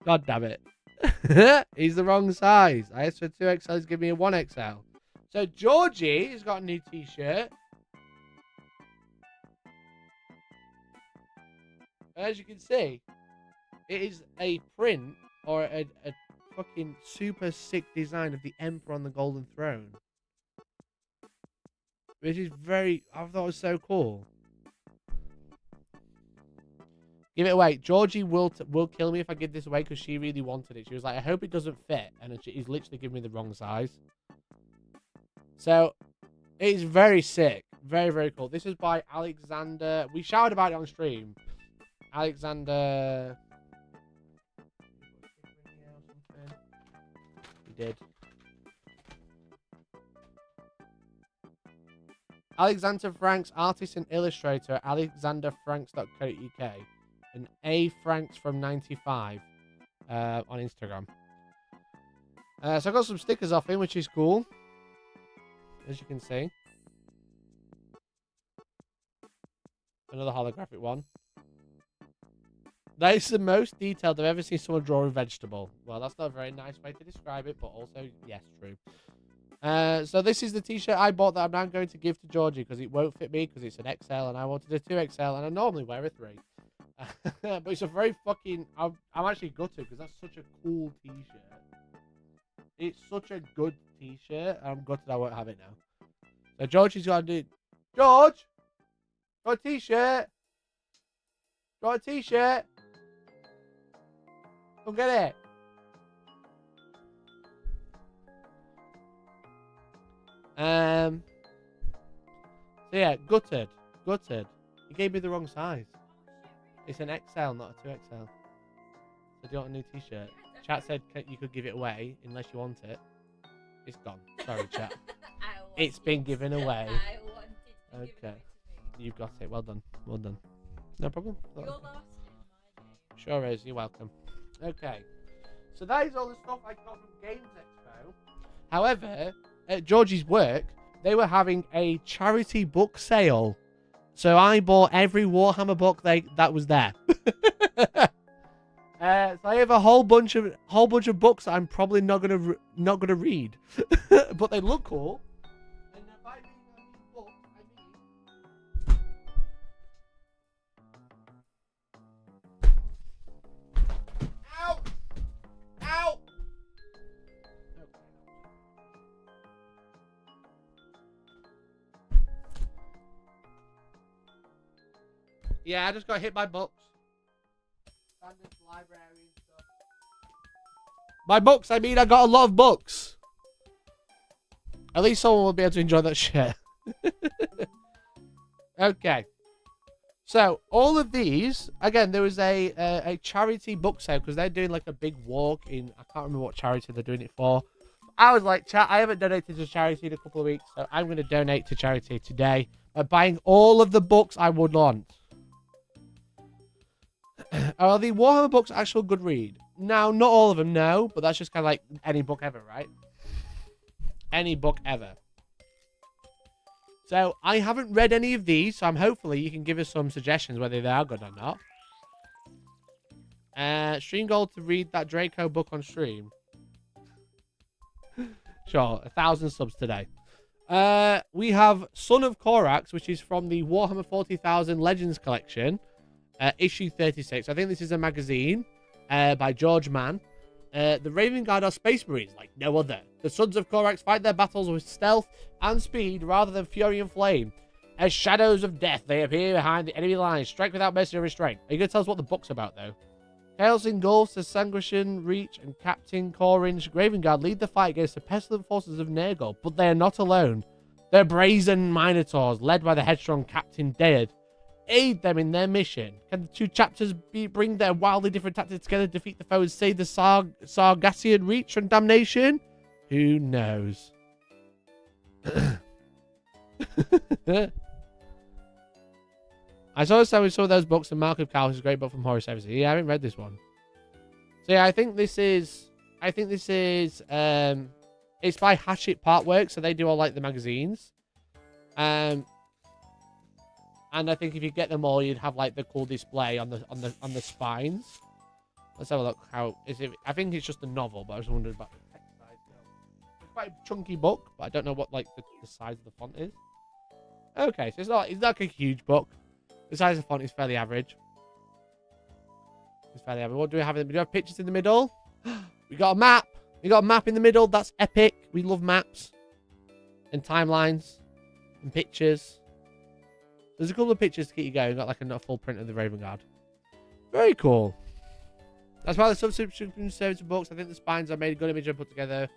God damn it. He's the wrong size. I asked for 2XL, he's giving me a 1XL. So Georgie has got a new t-shirt. As you can see, it is a print or a fucking super sick design of the Emperor on the Golden Throne. Which is I thought it was so cool. Give it away. Georgie will kill me if I give this away because she really wanted it. She was like, I hope it doesn't fit. And he's literally giving me the wrong size. So, it's very sick. Very cool. This is by Alexander. We shouted about it on stream. Alexander. We did. Alexander Franks, artist and illustrator at alexanderfranks.co.uk. And A Franks from 95 on Instagram. So I got some stickers off him, which is cool. As you can see. Another holographic one. That is the most detailed I've ever seen someone draw a vegetable. Well, that's not a very nice way to describe it, but also, yes, true. So this is the t-shirt I bought that I'm now going to give to Georgie because it won't fit me because it's an XL and I wanted a 2XL and I normally wear a 3. But it's a very fucking... I'm actually gutted because that's such a cool t-shirt. It's such a good t-shirt. I'm gutted I won't have it now. So Georgie's got to do... George! Got a t-shirt! Got a t-shirt! Come get it! So yeah, gutted. He gave me the wrong size. It's an XL, not a 2XL. So do you want a new t-shirt? Chat said you could give it away unless you want it. It's gone. Sorry, chat. It's been given away. I wanted to Okay. give it to me. You've got it. Well done. Well done. No problem. Your last in my name. Sure is. You're welcome. Okay. So that is all the stuff I got from Games Expo. However, at Georgie's work, they were having a charity book sale. So I bought every Warhammer book that was there. So I have a whole bunch of books that I'm probably not gonna read, but they look cool. And by reading these books, I mean, ow, ow. Yeah, I just got hit by books. Standard library and stuff. By books, I mean I got a lot of books. At least someone will be able to enjoy that shit. Okay. So, all of these, again, there was a charity book sale because they're doing like a big walk in, I can't remember what charity they're doing it for. I was like, chat, I haven't donated to charity in a couple of weeks, so I'm going to donate to charity today by buying all of the books I would want. Are the Warhammer books actual good read? Now, not all of them, no, but that's just kind of like any book ever, right? Any book ever. So, I haven't read any of these, so hopefully you can give us some suggestions whether they are good or not. Stream goal to read that Draco book on stream. Sure, 1,000 subs today. We have Son of Korax, which is from the Warhammer 40,000 Legends collection, issue 36. I think this is a magazine by George Mann. The Raven Guard are space marines like no other. The Sons of Korax fight their battles with stealth and speed rather than fury and flame. As shadows of death, they appear behind the enemy lines, strike without mercy or restraint. Are you going to tell us what the book's about, though? Chaos engulfs the Sanguishin Reach and Captain Coringe Raven Guard lead the fight against the pestilent forces of Nergal, but they are not alone. Their brazen Minotaurs, led by the headstrong Captain Dead, aid them in their mission. Can the two chapters bring their wildly different tactics together to defeat the foe and save the Sargassian Reach from damnation? Who knows? I saw some of those books, and Mark of Cow is a great book from Horror Services. Yeah, I haven't read this one. So yeah, I think this is it's by Hachette Partworks, so they do all like the magazines. And I think if you get them all, you'd have like the cool display on the spines. Let's have a look. How is it? I think it's just a novel, but I was wondering about the text size. It's quite a chunky book, but I don't know what like the size of the font is. Okay, so it's not like a huge book. The size of the font is fairly average. It's fairly average. What do we have? We do have pictures in the middle. We got a map. We got a map in the middle. That's epic. We love maps and timelines and pictures. There's a couple of pictures to keep you going. We've got like a full print of the Raven Guard. Very cool. That's why the subscription service of books. I think the spines are made a good image and put together.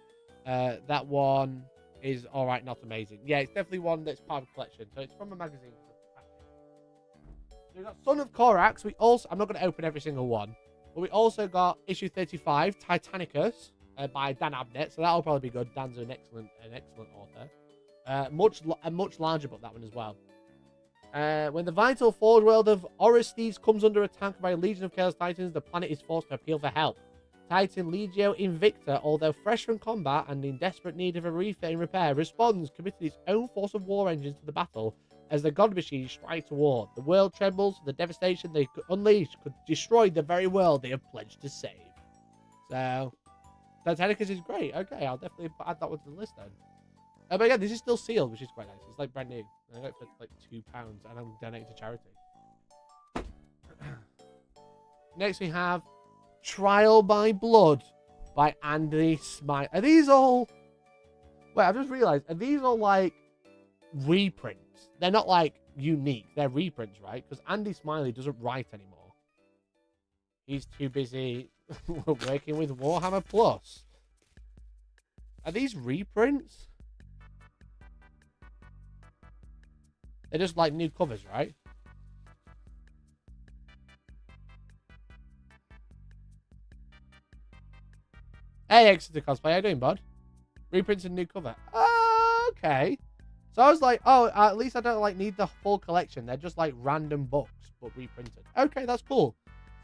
That one is alright, not amazing. Yeah, it's definitely one that's part of a collection. So it's from a magazine. So we've got Son of Korax. We also, I'm not going to open every single one, but we also got issue 35, Titanicus, by Dan Abnett. So that'll probably be good. Dan's an excellent author. A much larger book, that one as well. When the vital forge world of Orestes comes under attack by a legion of Chaos Titans, the planet is forced to appeal for help. Titan Legio Invicta, although fresh from combat and in desperate need of a refit and repair, responds, committing its own force of war engines to the battle as the god machines strike to war. The world trembles, the devastation they could unleash could destroy the very world they have pledged to save. So, Titanicus is great. Okay, I'll definitely add that one to the list then. But again, this is still sealed, which is quite nice. It's like brand new. I got it for like £2 and I'm donating to charity. Next we have Trial by Blood by Andy Smiley. Are these all... Wait, I've just realised. Are these all like reprints? They're not like unique. They're reprints, right? Because Andy Smiley doesn't write anymore. He's too busy working with Warhammer Plus. Are these reprints? They're just like new covers, right? Hey, Exeter Cosplay, how you doing, bud? Reprints and new cover. Okay. So I was like, oh, at least I don't like need the full collection. They're just like random books, but reprinted. Okay, that's cool.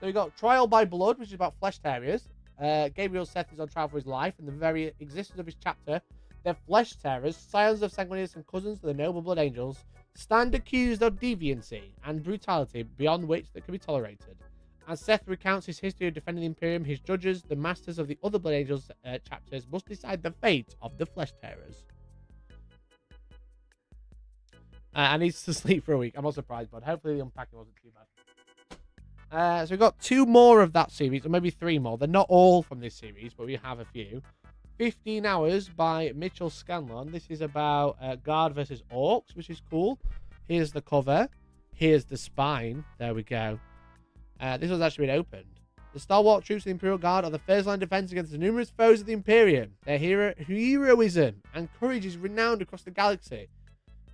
So we got Trial by Blood, which is about flesh terriers. Gabriel Seth is on trial for his life, and the very existence of his chapter, their flesh terrors, scions of Sanguinius and cousins of the noble blood angels, stand accused of deviancy and brutality beyond which that can be tolerated. As Seth recounts his history of defending the Imperium, his judges, the masters of the other Blood Angels chapters, must decide the fate of the flesh terrors. I need to sleep for a week. I'm not surprised, but hopefully the unpacking wasn't too bad. So we've got 2 more of that series, or maybe 3 more. They're not all from this series, but we have a few. 15 Hours by Mitchell Scanlon. This is about Guard versus Orcs, which is cool. Here's the cover. Here's the spine. There we go. This one's actually been opened. The stalwart troops of the Imperial Guard are the first line of defense against the numerous foes of the Imperium. Their heroism and courage is renowned across the galaxy.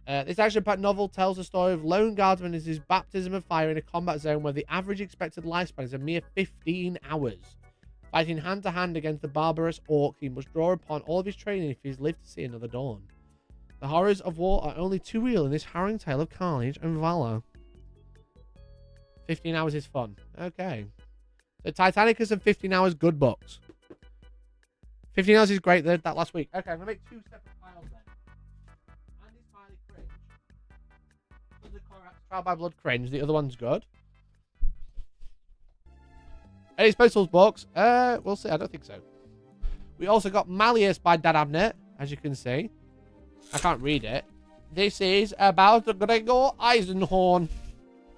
This action-packed novel tells the story of lone guardsman as his baptism of fire in a combat zone where the average expected lifespan is a mere 15 hours. Fighting hand-to-hand against the barbarous orc, he must draw upon all of his training if he's lived to see another dawn. The horrors of war are only too real in this harrowing tale of carnage and valor. 15 hours is fun. Okay. So Titanicus and 15 hours, good books. 15 hours is great. That last week. Okay, I'm going to make 2 separate files then. Andy Smiley Cringe. Trial by Blood Cringe. The other one's good. Any Specials books? We'll see. I don't think so. We also got Malleus by Dan Abnett, as you can see. I can't read it. This is about Gregor Eisenhorn.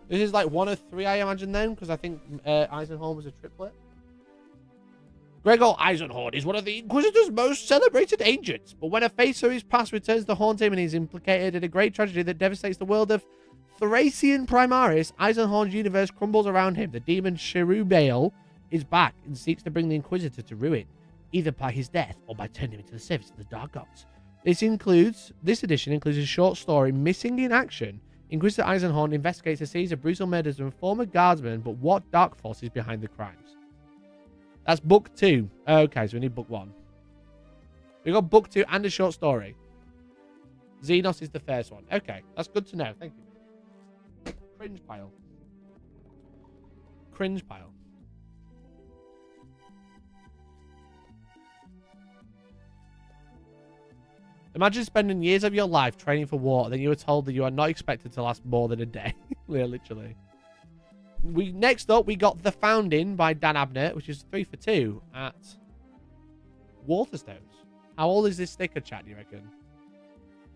This is like 1 of 3, I imagine, then, because I think Eisenhorn was a triplet. Gregor Eisenhorn is one of the Inquisitor's most celebrated agents, but when a face of his past returns to haunt him and he's implicated in a great tragedy that devastates the world of Thracian Primaris, Eisenhorn's universe crumbles around him. The demon Cherubale is back and seeks to bring the Inquisitor to ruin, either by his death or by turning him into the service of the Dark Gods. This edition includes a short story, Missing in Action. Inquisitor Eisenhorn investigates a series of brutal murders of former guardsmen, but what dark force is behind the crimes? That's book 2. Okay, so we need book 1. We got book 2 and a short story. Xenos is the first one. Okay, that's good to know. Thank you. Cringe pile. Cringe pile. Imagine spending years of your life training for war, and then you were told that you are not expected to last more than a day. Yeah, literally. Next up, we got The Founding by Dan Abnett, which is 3 for 2 at Waterstones. How old is this sticker, chat, do you reckon?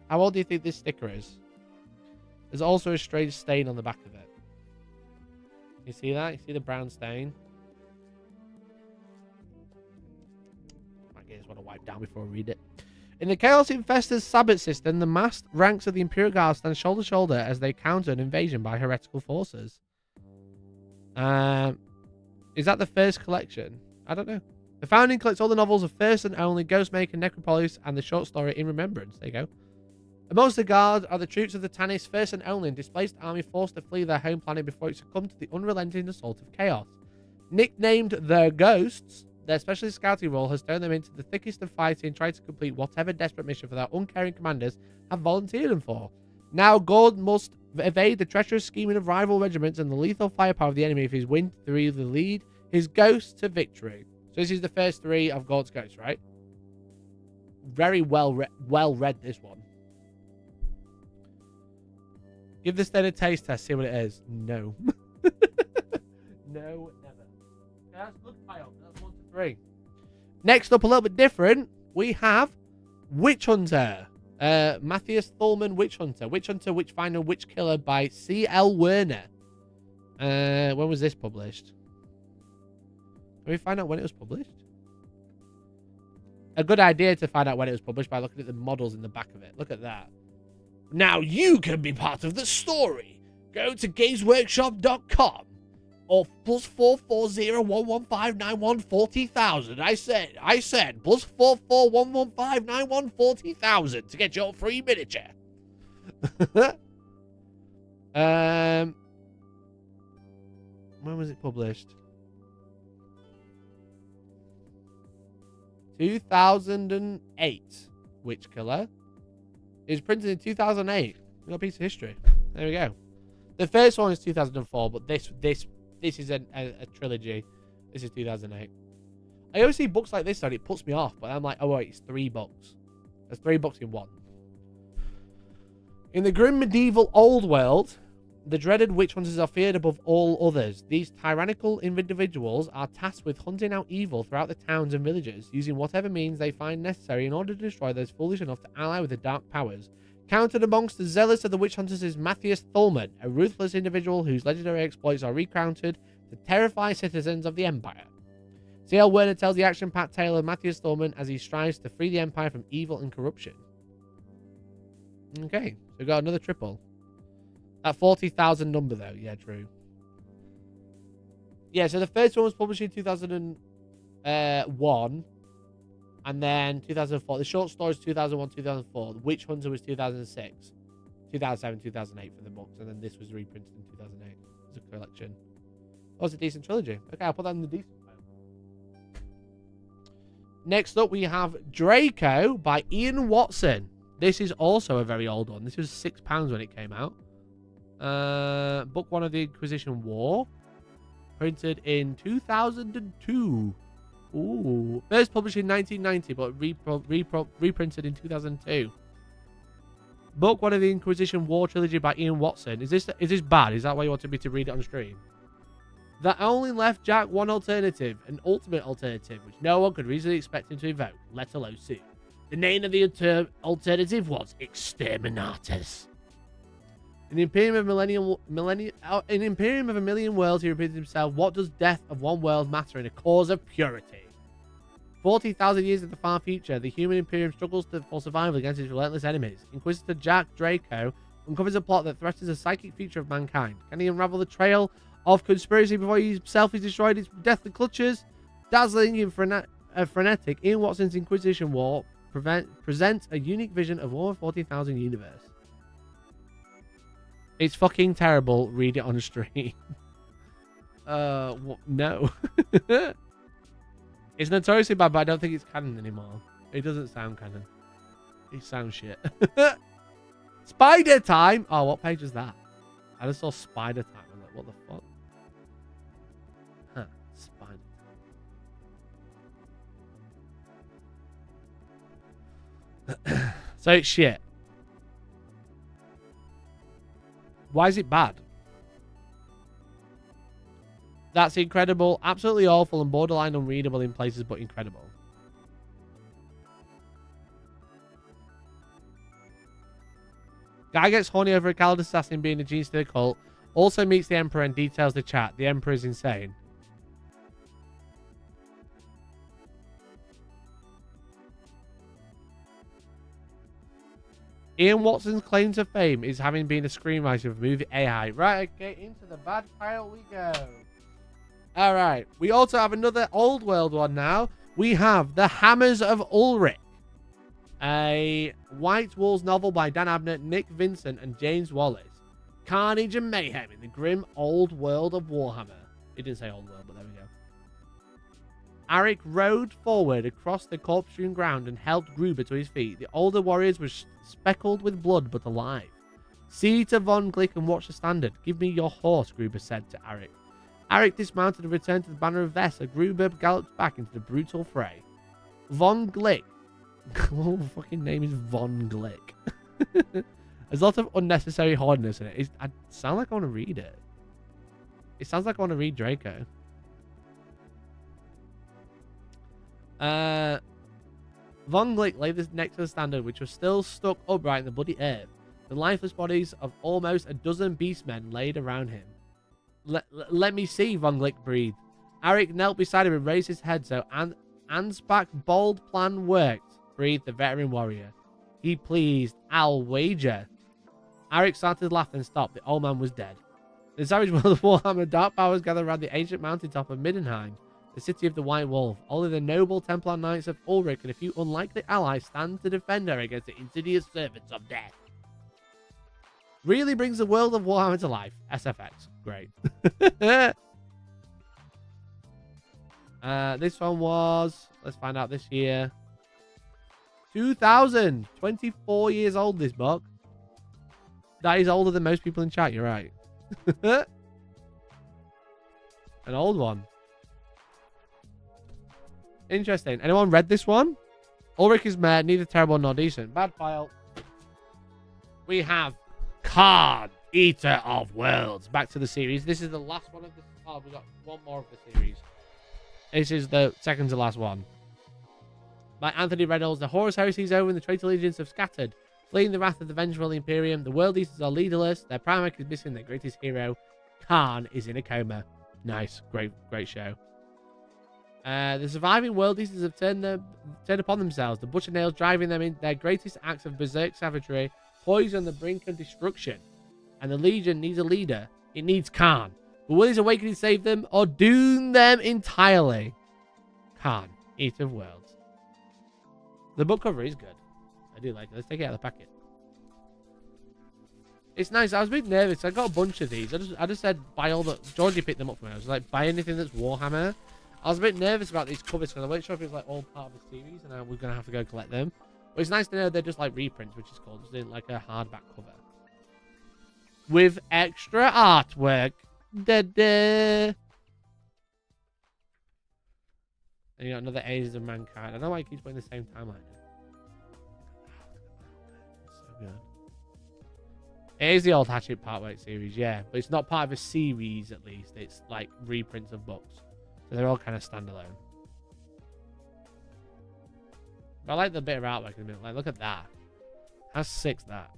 How old do you think this sticker is? There's also a strange stain on the back of it. You see that? You see the brown stain? I just want to wipe down before I read it. In the Chaos Infested Sabbat system, the massed ranks of the Imperial Guard stand shoulder to shoulder as they counter an invasion by heretical forces. Is that the first collection? I don't know. The Founding collects all the novels of First and Only, Ghostmaker, Necropolis, and the short story In Remembrance. There you go. Amongst the Guard are the troops of the Tannis First and Only, and displaced army forced to flee their home planet before it succumbed to the unrelenting assault of chaos. Nicknamed the Ghosts, their specialist scouting role has turned them into the thickest of fighting, trying to complete whatever desperate mission for their uncaring commanders have volunteered them for. Now, Gord must evade the treacherous scheming of rival regiments and the lethal firepower of the enemy if he's win through the lead his ghosts to victory. So this is the first 3 of Gord's Ghosts, right? Very well read, this one. Give this then a taste test, see what it is. No. No, never. That's good pile. That's 1 to 3. Next up, a little bit different, we have Witch Hunter. Matthias Thulman Witch Hunter. Witchfinder, Witchkiller by C.L. Werner. When was this published? Can we find out when it was published? A good idea to find out when it was published by looking at the models in the back of it. Look at that. Now you can be part of the story. Go to gamesworkshop.com or +440-115-91-40,000. I said +44115-91-40,000 to get your free miniature. When was it published? 2008. Witchkiller. It was printed in 2008. We got a piece of history. There we go. The first one is 2004, but this is a trilogy. This is 2008. I always see books like this and it puts me off, but I'm like, oh wait, it's 3 books. There's 3 books in one. In the grim medieval old world, the dreaded witch hunters are feared above all others. These tyrannical individuals are tasked with hunting out evil throughout the towns and villages, using whatever means they find necessary in order to destroy those foolish enough to ally with the dark powers. Counted amongst the zealots of the witch hunters is Matthias Thulman, a ruthless individual whose legendary exploits are recounted to terrify citizens of the Empire. C.L. Werner tells the action-packed tale of Matthias Thulman as he strives to free the Empire from evil and corruption. Okay, so we've got another triple. That 40,000 number, though. Yeah, true. Yeah, so the first one was published in 2001. And then 2004. The short stories 2001, 2004. The Witch Hunter was 2006. 2007, 2008 for the books. And then this was reprinted in 2008 as a collection. That was a decent trilogy. Okay, I'll put that in the decent pile. Next up, we have Draco by Ian Watson. This is also a very old one. This was £6 when it came out. Book 1 of the Inquisition War. Printed in 2002. Ooh. First published in 1990, but reprinted in 2002. Book 1 of the Inquisition War trilogy by Ian Watson. Is this bad? Is that why you wanted me to read it on stream? That only left Jack one alternative, an ultimate alternative, which no one could reasonably expect him to invoke, let alone sue. The name of the alternative was Exterminatus. An Imperium of a million worlds, he repeated himself, what does death of one world matter in a cause of purity? 40,000 years in the far future, the human Imperium struggles for survival against its relentless enemies. Inquisitor Jack Draco uncovers a plot that threatens the psychic future of mankind. Can he unravel the trail of conspiracy before he himself is destroyed in its deathly clutches? Dazzling and frenetic, Ian Watson's Inquisition War presents a unique vision of over 40,000 universe. It's fucking terrible. Read it on stream. No. It's notoriously bad, but I don't think it's canon anymore. It doesn't sound canon. It sounds shit. Spider Time! Oh, what page is that? I just saw Spider Time. I'm like, what the fuck? Huh. Spider. So it's shit. Why is it bad? That's incredible. Absolutely awful and borderline unreadable in places, but incredible. Guy gets horny over a Khaled assassin being a genius to the cult. Also meets the Emperor and details the chat. The Emperor is insane. Ian Watson's claim to fame is having been a screenwriter of movie AI. Right, okay, into the bad pile we go. Alright, we also have another old world one now. We have The Hammers of Ulrich. A White Wolves novel by Dan Abnett, Nick Vincent, and James Wallace. Carnage and mayhem in the grim old world of Warhammer. It didn't say old world, but there we go. Arik rode forward across the corpse-strewn ground and helped Gruber to his feet. The older warriors were speckled with blood, but alive. See to Von Glick and watch the standard. Give me your horse, Gruber said to Arik. Arik dismounted and returned to the banner of Vessa. Gruber galloped back into the brutal fray. Von Glick. What fucking name is Von Glick? There's lots of unnecessary hardness in it. I sound like I want to read it. It sounds like I want to read Draco. Von Glick lay this next to the standard, which was still stuck upright in the bloody earth. The lifeless bodies of almost a dozen beastmen laid around him. Let me see, Von Glick breathed. Arik knelt beside him and raised his head so Ansbach's bold plan worked, breathed the veteran warrior. He pleased. I'll wager. Arik started to laugh and stopped. The old man was dead. In the savage world of Warhammer, dark powers gather around the ancient mountaintop of Middenheim, the city of the White Wolf. Only the noble Templar Knights of Ulrich and a few unlikely allies stand to defend her against the insidious servants of death. Really brings the world of Warhammer to life. SFX. Great. This one was, let's find out this year. 2000. 24 years old, this book. That is older than most people in chat, you're right. An old one. Interesting. Anyone read this one? Ulrich is mad, neither terrible nor decent. Bad file. We have Khan, Eater of Worlds. Back to the series. This is the last one of the... Oh, we've got one more of the series. This is the second to last one. By Anthony Reynolds. The Horus Heresy is over and the traitor legions have scattered. Fleeing the wrath of the vengeful Imperium, the World Eaters are leaderless. Their Primarch is missing their greatest hero. Khan is in a coma. Nice. Great show. The surviving World Eaters have turned upon themselves. The Butcher Nails driving them in their greatest acts of berserk savagery, poised on the brink of destruction. and the Legion needs a leader. It needs Khan. But will his awakening save them or doom them entirely? Khan, Eater of Worlds. The book cover is good. I do like it. Let's take it out of the packet. It's nice. I was a bit nervous. I got a bunch of these. I just said buy all the... Georgie picked them up for me. I was like, buy anything that's Warhammer. I was a bit nervous about these covers because I wasn't sure if it was like all part of the series and we're going to have to go collect them. But it's nice to know they're just like reprints, which is cool. Just in like a hardback cover. With extra artwork. Da-da. And you got another Ages of Mankind. I don't know why he keeps playing the same timeline. It's so good. It is the old Hatchet Partway series, yeah. But it's not part of a series, at least. It's like reprints of books. So they're all kind of standalone. But I like the bit of artwork in a minute. Like, look at that. How sick's that?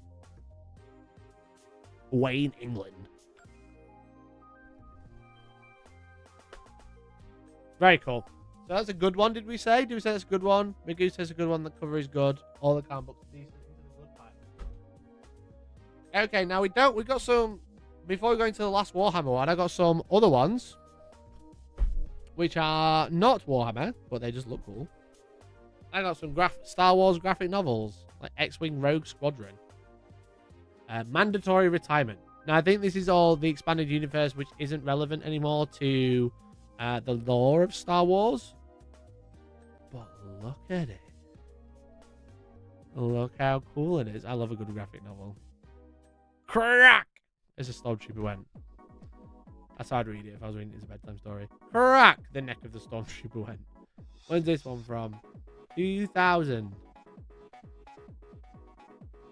Wayne, England. Very cool. So that's a good one, did we say? Did we say that's a good one? Migu says a good one. The cover is good. All the comic books are decent. Okay, now we got some... Before we go into the last Warhammer one, I got some other ones. Which are not Warhammer, but they just look cool. I got some Star Wars graphic novels. Like X-Wing Rogue Squadron. Mandatory Retirement. Now, I think this is all the expanded universe, which isn't relevant anymore to the lore of Star Wars. But look at it. Look how cool it is. I love a good graphic novel. Crack! As a Stormtrooper went. That's how I'd read it if I was reading it as a bedtime story. Crack! The neck of the Stormtrooper went. When's this one from? 2000.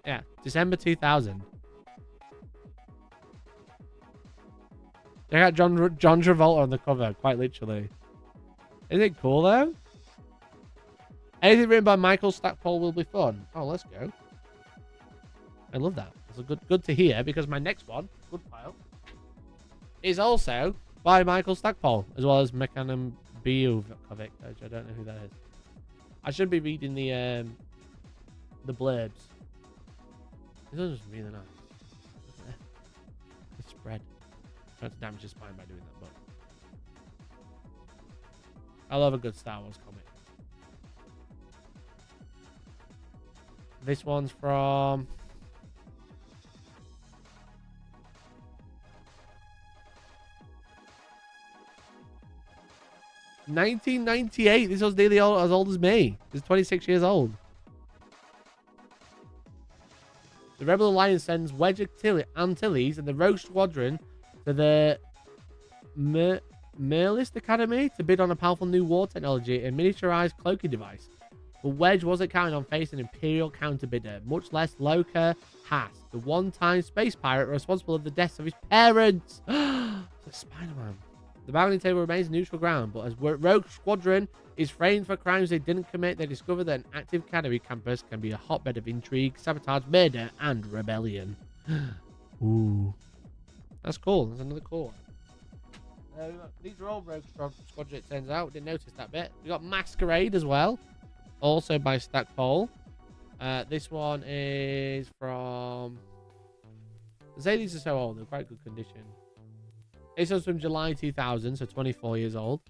Yeah, December 2000. Check out John Travolta on the cover, quite literally. Isn't it cool, though? Anything written by Michael Stackpole will be fun. Oh, let's go. I love that. It's good to hear, because my next one, good pile, is also by Michael Stackpole, as well as Mechanum Biovic, which I don't know who that is. I should be reading the blurbs. This one's really nice. It's spread. Trying to damage his spine by doing that, but I love a good Star Wars comic. This one's from 1998. This was nearly as old as me. It's 26 years old. The Rebel Alliance sends Wedge Antilles and the Rogue Squadron to the Merlist Academy to bid on a powerful new war technology, a miniaturized cloaking device. But Wedge wasn't counting on facing an Imperial counterbidder, much less Loka Haas, the one-time space pirate responsible for the deaths of his parents. It's Spider-Man. The bargaining table remains neutral ground, but as Rogue Squadron is framed for crimes they didn't commit, they discover that an active academy campus can be a hotbed of intrigue, sabotage, murder, and rebellion. Ooh. That's cool. That's another cool one. These are all Rogue Squadron, it turns out. Didn't notice that bit. We got Masquerade as well. Also by Stackpole. This one is from... I say these are so old. They're quite good condition. This was from July 2000, so 24 years old.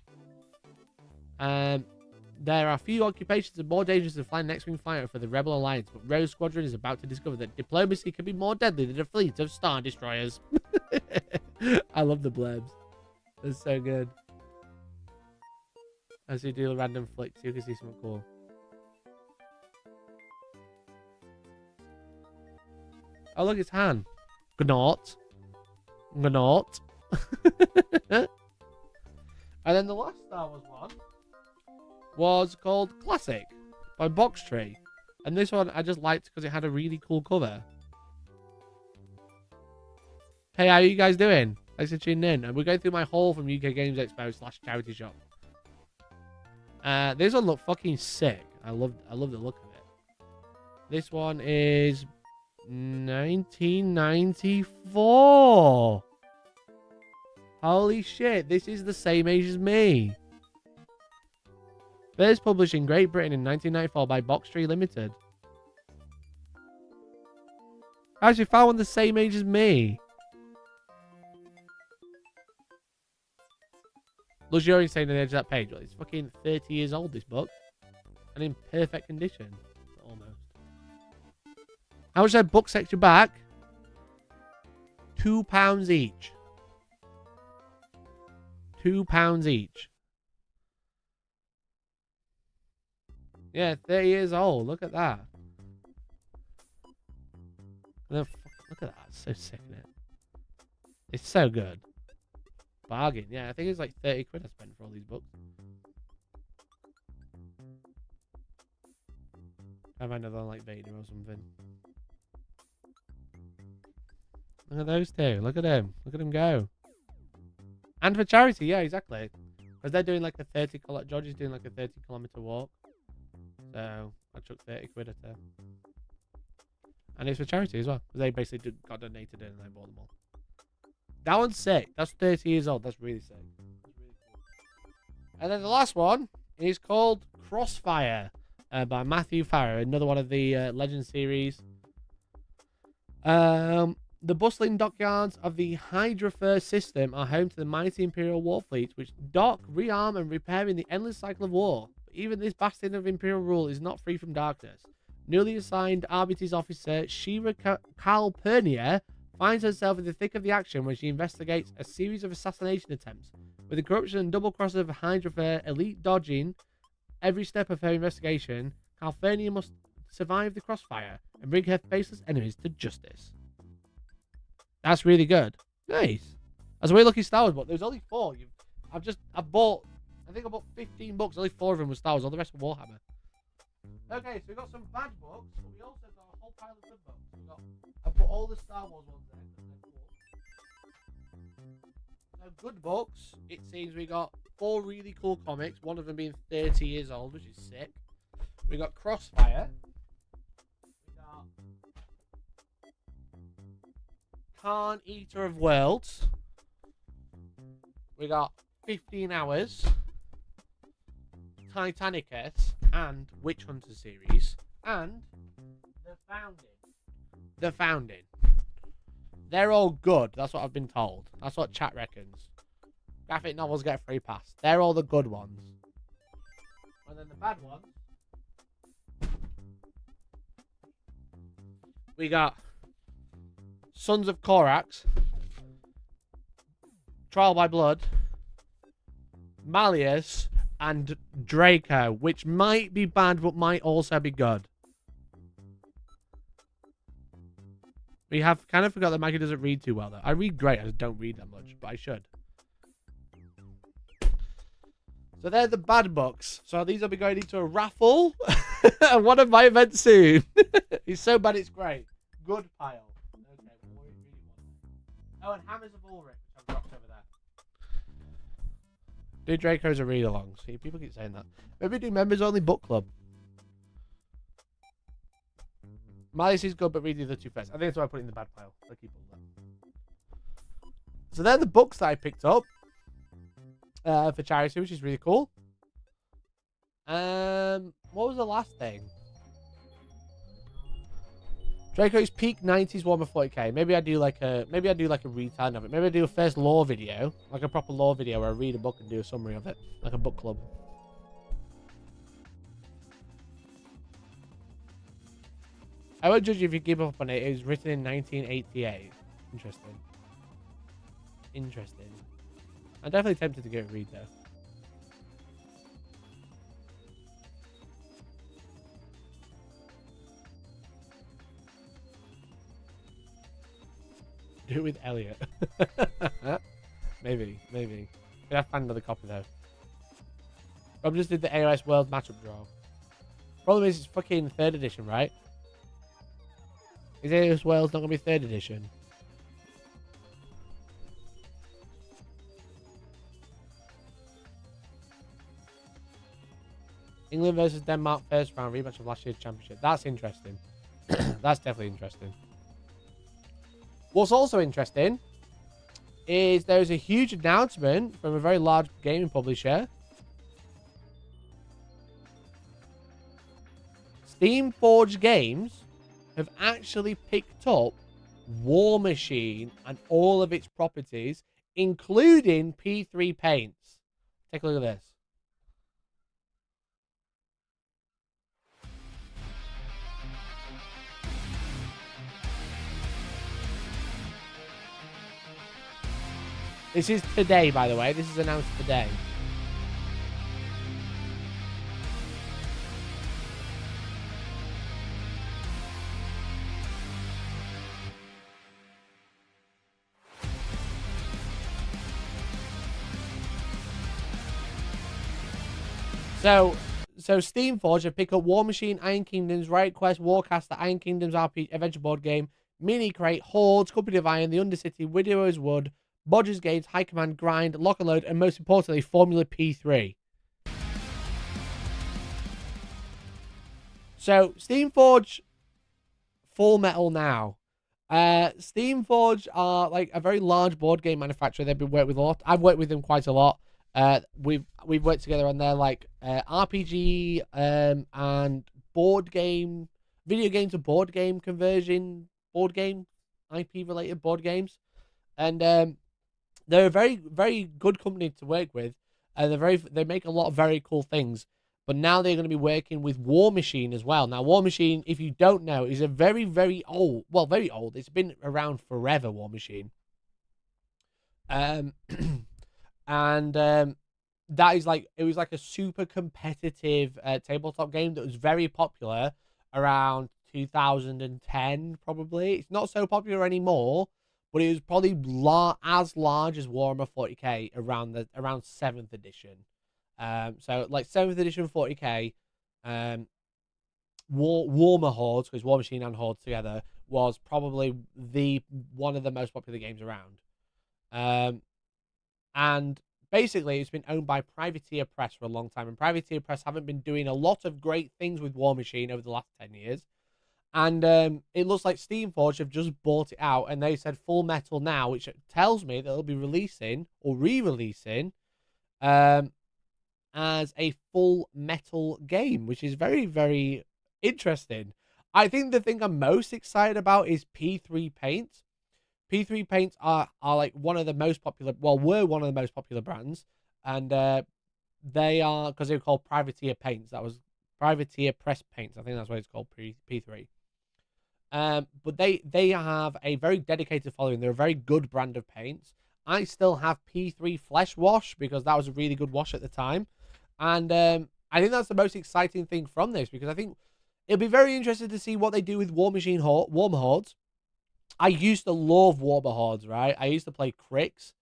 There are few occupations that are more dangerous than flying an X-Wing fighter for the Rebel Alliance, but Rogue Squadron is about to discover that diplomacy can be more deadly than a fleet of Star Destroyers. I love the blurbs. That's so good. As you do a random flick, so you can see something cool. Oh, look, it's Han. Gnort. Gnort. And then the last Star Wars one was called Classic by Box Tree. And this one I just liked because it had a really cool cover. Hey, how are you guys doing? Thanks for tuning in. And we're going through my haul from UK Games Expo / charity shop. This one looked fucking sick. I love the look of it. This one is 1994. Holy shit, this is the same age as me. First published in Great Britain in 1994 by Box Tree Limited. I actually found one the same age as me. Luxurious saying on the edge of that page. Well, it's fucking 30 years old, this book. And in perfect condition. Almost. How much that book section back? £2 each. £2 each. Yeah, 30 years old. Look at that. Look at that. It's so sick, isn't it? It's so good. Bargain. Yeah, I think it's like 30 quid I spent for all these books. I have another like Vader or something. Look at those two. Look at him. Look at him go. And for charity, yeah, exactly. Because they're doing like a 30 kilometer. George is doing like a 30-kilometer walk. So I took 30 quid at them. And it's for charity as well. Because they basically got donated in and I bought them all. That one's sick. That's 30 years old. That's really sick. That's really cool. And then the last one is called Crossfire by Matthew Farrer. Another one of the Legend series. The bustling dockyards of the Hydra system are home to the mighty Imperial war fleets, which dock, rearm, and repair in the endless cycle of war. But even this bastion of Imperial rule is not free from darkness. Newly assigned Arbites officer Shira Calpurnia finds herself in the thick of the action when she investigates a series of assassination attempts. With the corruption and double cross of Hydra elite dodging every step of her investigation, Calpurnia must survive the crossfire and bring her faceless enemies to justice. That's really good. Nice. That's a really lucky Star Wars book. There's only 4. I bought 15 books. Only 4 of them were Star Wars. All the rest were Warhammer. Okay, so we got some bad books, but we also got a whole pile of good books. I put all the Star Wars ones there. So good books. It seems we got 4 really cool comics. One of them being 30 years old, which is sick. We got Crossfire. We got Khan, Eater of Worlds. We got 15 Hours, Titanicus, and Witch Hunter series, and The Founding. They're all good. That's what I've been told. That's what chat reckons. Graphic novels get a free pass. They're all the good ones. And then the bad ones. We got Sons of Korax, Trial by Blood, Malleus, and Draco, which might be bad but might also be good. We have kind of forgot that Maggie doesn't read too well though. I read great, I just don't read that much, but I should. So they're the bad books. So these will be going into a raffle at one of my events soon. It's so bad it's great. Good pile. Okay, what do we really want? Oh, and Hammers of Ulrich, which I've dropped over there. Do Draco's a read along. See, people keep saying that. Maybe do members only book club. Malleus is good, but read the other 2 first. I think that's why I put it in the bad pile. I keep all that. So they're the books that I picked up for charity, which is really cool. What was the last thing? Draco's peak 90s Warhammer 40k. Maybe I do like a retelling of it. Maybe I do a first lore video, like a proper lore video where I read a book and do a summary of it, like a book club. I won't judge you if you give up on it. It was written in 1988. Interesting. Interesting. I'm definitely tempted to get a read though. Do it with Elliot. maybe. Could have found another copy though. Rob just did the AOS World matchup draw. Problem is it's fucking 3rd edition, right? Is AOS World not gonna be 3rd edition? England versus Denmark first round rematch of last year's championship. That's interesting. That's definitely interesting. What's also interesting is there's a huge announcement from a very large gaming publisher. Steamforged Games have actually picked up War Machine and all of its properties, including P3 paints, Take a look at this. This is today, by the way. This is announced today. So Steamforged have picked up War Machine, Iron Kingdoms, Riot Quest, Warcaster, Iron Kingdoms RPG Adventure board game, Mini Crate, Hordes, Company of Iron, The Undercity, Widow's Wood, Bodger's Games, High Command, Grind, Lock and Load, and most importantly, Formula P3. So Steamforged, Full Metal now. Steamforged are like a very large board game manufacturer. They've been worked with a lot. I've worked with them quite a lot. We've worked together on their like RPG and board game, video game to board game conversion, board game IP related board games, and they're a very, very good company to work with, and they make a lot of very cool things. But now they're going to be working with War Machine as well. Now, War Machine, if you don't know, is a very, very old, well, very old. It's been around forever, War Machine. And that is like, it was like a super competitive tabletop game that was very popular around 2010, probably. It's not so popular anymore, but it was probably as large as Warhammer 40k around 7th edition. So like 7th edition 40k, Warhammer Hordes, because War Machine and Hordes together was probably one of the most popular games around. And basically it's been owned by Privateer Press for a long time, and Privateer Press haven't been doing a lot of great things with War Machine over the last 10 years. And it looks like Steamforged have just bought it out, and they said Full Metal now, which tells me that they'll be releasing or re-releasing as a Full Metal game, which is very, very interesting. I think the thing I'm most excited about is P3 Paints. P3 Paints are like one of the most popular, well, were one of the most popular brands, and they are, because they were called Privateer Paints. That was Privateer Press Paints. I think that's what it's called, P3. But they have a very dedicated following. They're a very good brand of paints. I still have P3 Flesh Wash because that was a really good wash at the time. And I think that's the most exciting thing from this, because I think it'll be very interesting to see what they do with War Machine Warhammer Hordes. I used to love Warhammer Hordes, right? I used to play Cricks.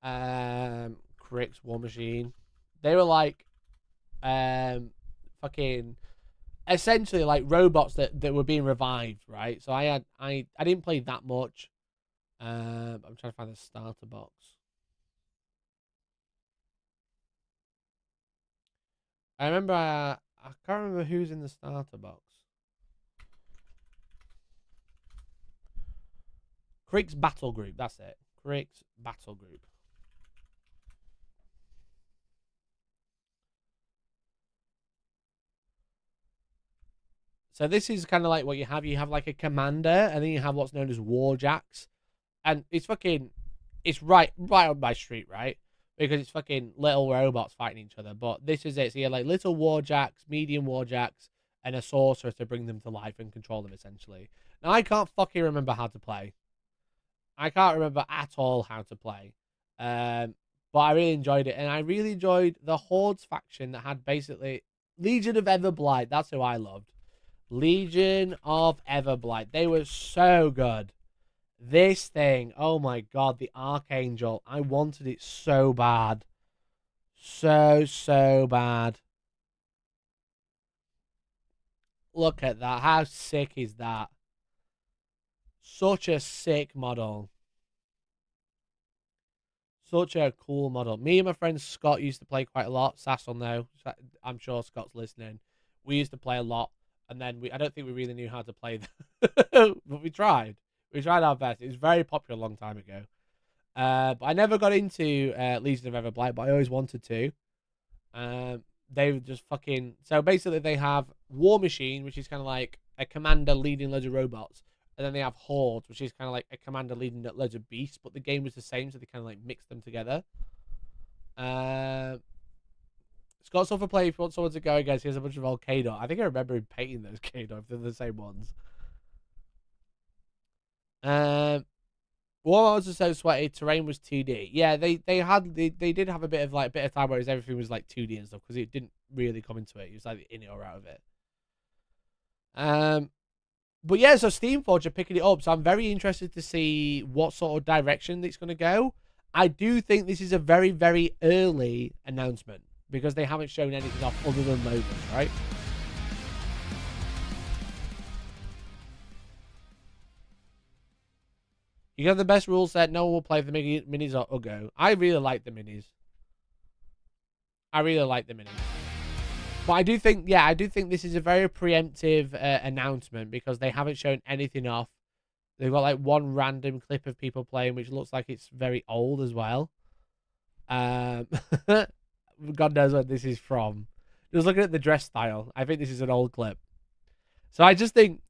Cricks, War Machine. They were like fucking essentially like robots that were being revived, right? So I didn't play that much. I'm trying to find the starter box. I remember I can't remember who's in the starter box. Crick's Battle Group, that's it. Crick's Battle Group. So this is kind of like what you have. You have like a commander, and then you have what's known as warjacks. And it's right on my street, right? Because it's fucking little robots fighting each other. But this is it. So you have like little warjacks, medium warjacks, and a sorcerer to bring them to life and control them, essentially. Now, I can't fucking remember how to play. I can't remember at all how to play. But I really enjoyed it. And I really enjoyed the Hordes faction that had basically Legion of Everblight. That's who I loved. Legion of Everblight. They were so good. This thing, oh my god, the Archangel. I wanted it so bad. So bad. Look at that. How sick is that? Such a sick model. Such a cool model. Me and my friend Scott used to play quite a lot. Sass will know. I'm sure Scott's listening. We used to play a lot. And then I don't think we really knew how to play them. But we tried. We tried our best. It was very popular a long time ago. But I never got into Legion of Everblight, but I always wanted to. They were just fucking... So basically they have War Machine, which is kind of like a commander leading loads of robots. And then they have Hordes, which is kind of like a commander leading loads of beasts. But the game was the same, so they kind of like mixed them together. Scott Suffer play if you want someone to go against. Here's a bunch of old K-Dot. I think I remember him painting those K-Dot if they're the same ones. War was so sweaty. Terrain was 2D. Yeah, they did have a bit of time where everything was like 2D and stuff because it didn't really come into it. It was like in it or out of it. But yeah, so Steamforged are picking it up. So I'm very interested to see what sort of direction it's going to go. I do think this is a very, very early announcement because they haven't shown anything off other than logos, right? You got the best rule set. No one will play the minis or Ugo. I really like the minis. But I do think this is a very preemptive announcement because they haven't shown anything off. They've got like one random clip of people playing, which looks like it's very old as well. God knows what this is from. Just looking at the dress style, I think this is an old clip. So I think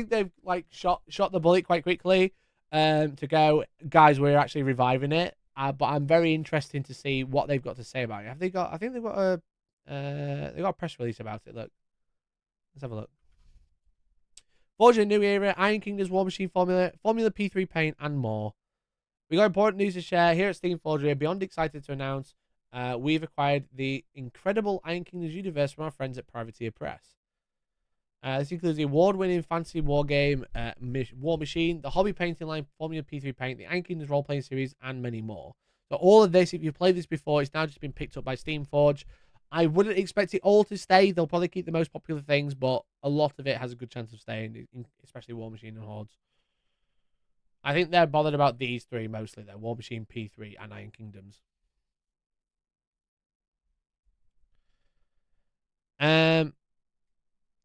they've like shot the bullet quite quickly to go, guys, we're actually reviving it. But I'm very interested to see what they've got to say about it. Have they got? I think they've got a press release about it. Look, let's have a look. Forging a new era, Iron Kingdom's War Machine Formula P3 paint, and more. We got important news to share here at Steamforged. We are beyond excited to announce we've acquired the incredible Iron Kingdoms universe from our friends at Privateer Press. This includes the award-winning fantasy war game War Machine, the hobby painting line Formula P3 paint, the Iron Kingdoms role-playing series, and many more. So all of this, if you've played this before, it's now just been picked up by Steamforged. I wouldn't expect it all to stay. They'll probably keep the most popular things, but a lot of it has a good chance of staying, especially War Machine and Hordes. I think they're bothered about these three mostly, though. War Machine, P3, and Iron Kingdoms. The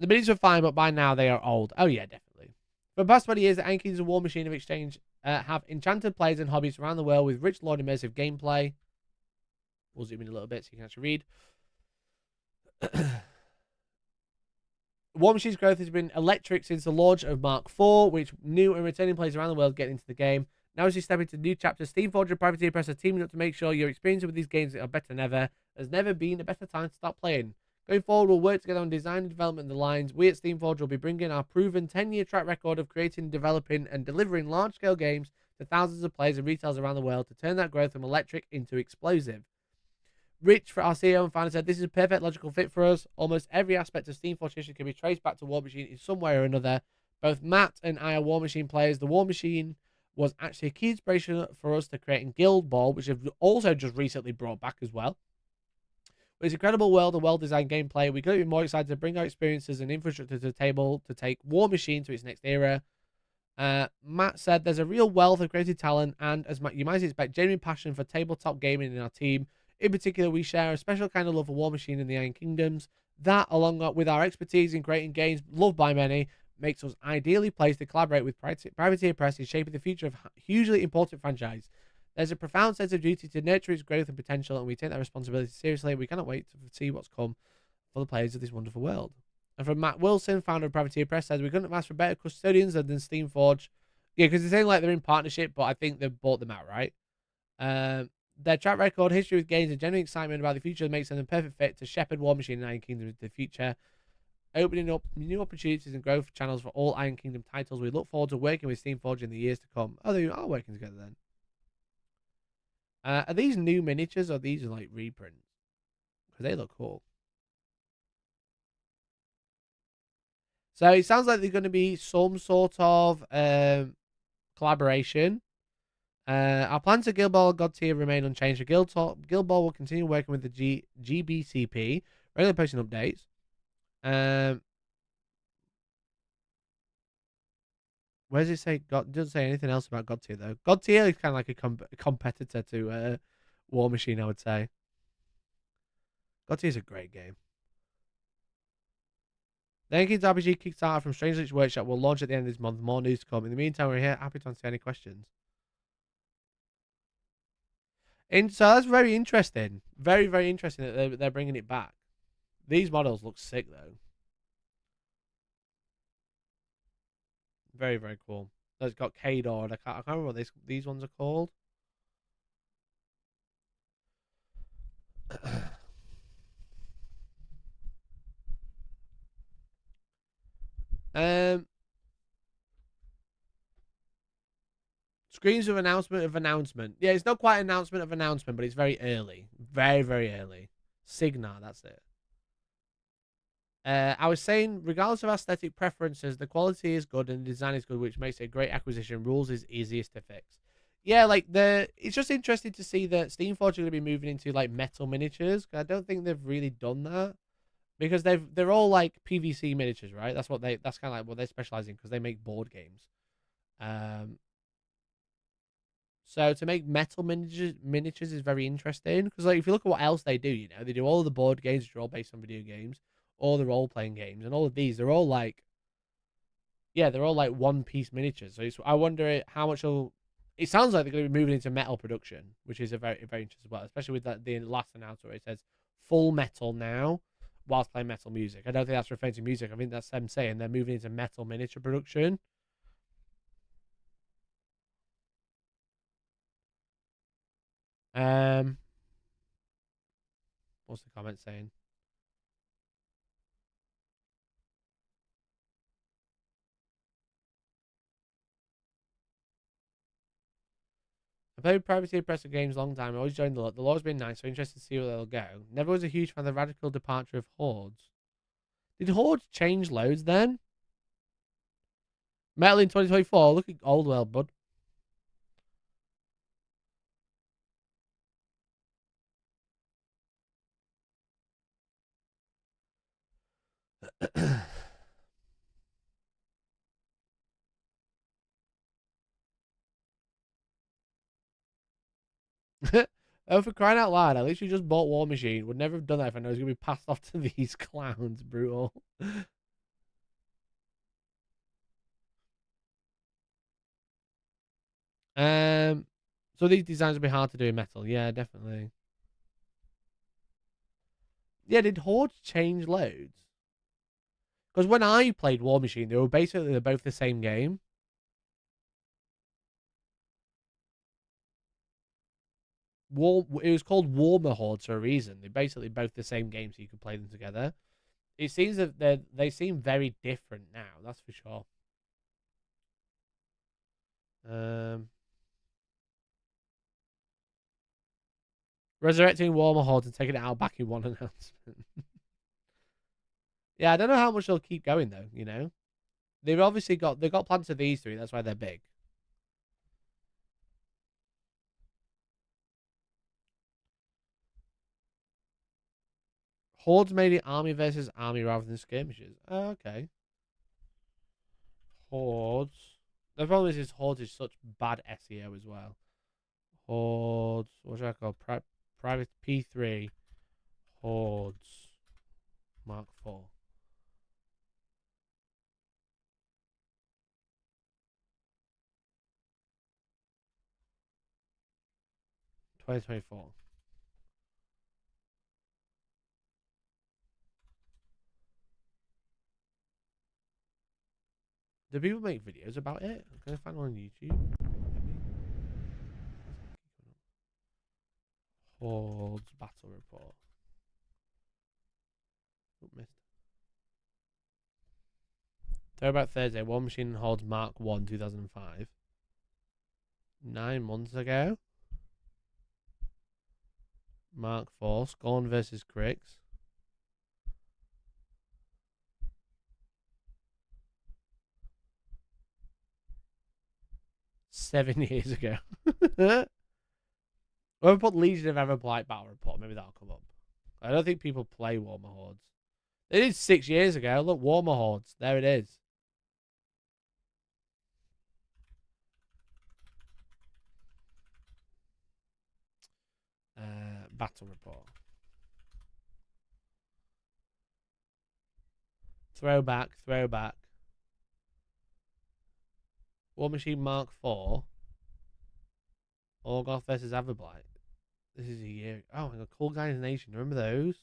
minis were fine, but by now they are old. Oh, yeah, definitely. For the past 20 years, the Iron Kingdoms and War Machine of Exchange have enchanted players and hobbies around the world with rich, lore, immersive gameplay. We'll zoom in a little bit so you can actually read. War Machine's growth has been electric since the launch of Mark IV, which new and returning players around the world get into the game. Now as you step into new chapters, Steamforged and Privateer Press are teaming up to make sure your experiences with these games are better than ever. There's never been a better time to start playing. Going forward, we'll work together on design and development of the lines. We at Steamforged will be bringing our proven 10-year track record of creating, developing, and delivering large-scale games to thousands of players and retailers around the world to turn that growth from electric into explosive. Rich, for our CEO and founder, said, this is a perfect logical fit for us. Almost every aspect of Steamforged history can be traced back to War Machine in some way or another. Both Matt and I are War Machine players. The War Machine was actually a key inspiration for us to creating Guild Ball, which have also just recently brought back as well. With its incredible world and well-designed gameplay, we couldn't be more excited to bring our experiences and infrastructure to the table to take War Machine to its next era. Matt said, there's a real wealth of creative talent and, as you might expect, genuine passion for tabletop gaming in our team. In particular, we share a special kind of love for War Machine and the Iron Kingdoms. That, along with our expertise in creating games loved by many, makes us ideally placed to collaborate with Privateer Press in shaping the future of a hugely important franchise. There's a profound sense of duty to nurture its growth and potential, and we take that responsibility seriously. We cannot wait to see what's come for the players of this wonderful world. And from Matt Wilson, founder of Privateer Press, says, we couldn't have asked for better custodians than Steamforged. Yeah, because it's saying like they're in partnership, but I think they've bought them out, right? Their track record, history with games, and genuine excitement about the future makes them the perfect fit to shepherd War Machine and Iron Kingdom into the future, opening up new opportunities and growth channels for all Iron Kingdom titles. We look forward to working with Steamforged in the years to come. Oh, they are working together then. Are these new miniatures or these are like reprints? Because they look cool. So it sounds like there's going to be some sort of collaboration. Our plans for Guild Ball and God Tier remain unchanged. For Guild Ball will continue working with the GBCP, regularly posting updates. Where does it say? It doesn't say anything else about God Tier though. God Tier is kind of like a competitor to War Machine, I would say. God Tier is a great game. The Yankees RPG Kickstarter from Strange Lich Workshop will launch at the end of this month. More news to come. In the meantime, we're here, happy to answer any questions. And so that's very interesting. Very, very interesting that they're bringing it back. These models look sick, though. Very, very cool. So it's got K-Dor. I can't remember what these ones are called. Um, Screams of announcement of announcement. Yeah, it's not quite announcement of announcement, but it's very early. Very, very early. Signar, that's it. I was saying, regardless of aesthetic preferences, the quality is good and the design is good, which makes it a great acquisition. Rules is easiest to fix. Yeah, like it's just interesting to see that Steamforged are going to be moving into like metal miniatures. I don't think they've really done that because they're all like PVC miniatures, right? That's kind of like what they specialize in because they make board games. So to make metal miniatures is very interesting because like if you look at what else they do, they do all of the board games which are all based on video games, all the role playing games, and all of these they're all like, yeah, they're all like one piece miniatures. So I wonder how much will. It sounds like they're going to be moving into metal production, which is a very very interesting as well, especially with the last announcement where it says full metal now whilst playing metal music. I don't think that's referring to music. I think that's them saying they're moving into metal miniature production. What's the comment saying? I played privacy oppressive games a long time. I always joined the lot. The law's been nice, so interested to see where they'll go. Never was a huge fan of the radical departure of Hordes. Did Hordes change loads then? Metal in 2024. Look at old world, bud. Oh, for crying out loud, I literally just bought War Machine. Would never have done that if I know it was going to be passed off to these clowns. Brutal. So these designs will be hard to do in metal. Yeah, definitely. Yeah, did Hordes change loads? Because when I played War Machine, they're both the same game. It was called Warmer Hordes for a reason. They're basically both the same game, so you can play them together. It seems that they seem very different now. That's for sure. Resurrecting Warmer Hordes and taking it out back in one announcement. Yeah, I don't know how much they'll keep going though. They've got plans for these three. That's why they're big. Hordes made it army versus army rather than skirmishes. Oh, okay. Hordes. The problem is Hordes is such bad SEO as well. Hordes. What should I call? Private P3. Hordes. Mark 4. $2024. Do people make videos about it? Can I find one on YouTube? Hordes Battle Report. Oh, missed. Throwback Thursday. War Machine Hordes Mark 1 2005. 9 months ago. Mark 4. Scorn versus Cricks. 7 years ago. When we put Legion of Everblight Battle Report, maybe that'll come up. I don't think people play Warmer Hordes. It is 6 years ago. Look, Warmer Hordes. There it is. Battle Report. Throwback. War Machine Mark 4. Orgoth versus Everblight. This is a year. Oh my god, Cool Guys Nation. Remember those?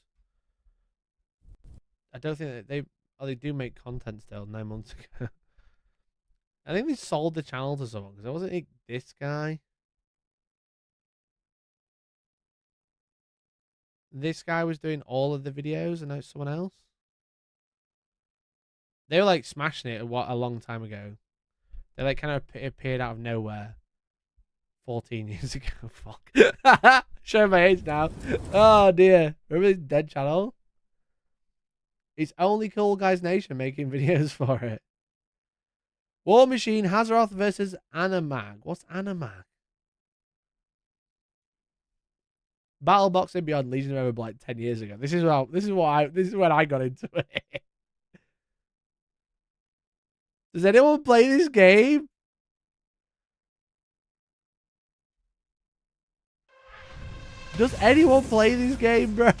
I don't think that they do make content still 9 months ago. I think they sold the channel to someone because it wasn't this guy. This guy was doing all of the videos and now it's someone else. They were like smashing it a long time ago. They like kind of appeared out of nowhere 14 years ago. Fuck. Showing my age now. Oh dear. Remember this Dead channel? It's only Cool Guys Nation making videos for it. War Machine, Hazaroth versus Animag. What's Animag? Battle Boxing Beyond Legion of Ever like 10 years ago. This is when I got into it. Does anyone play this game? Does anyone play this game, bro?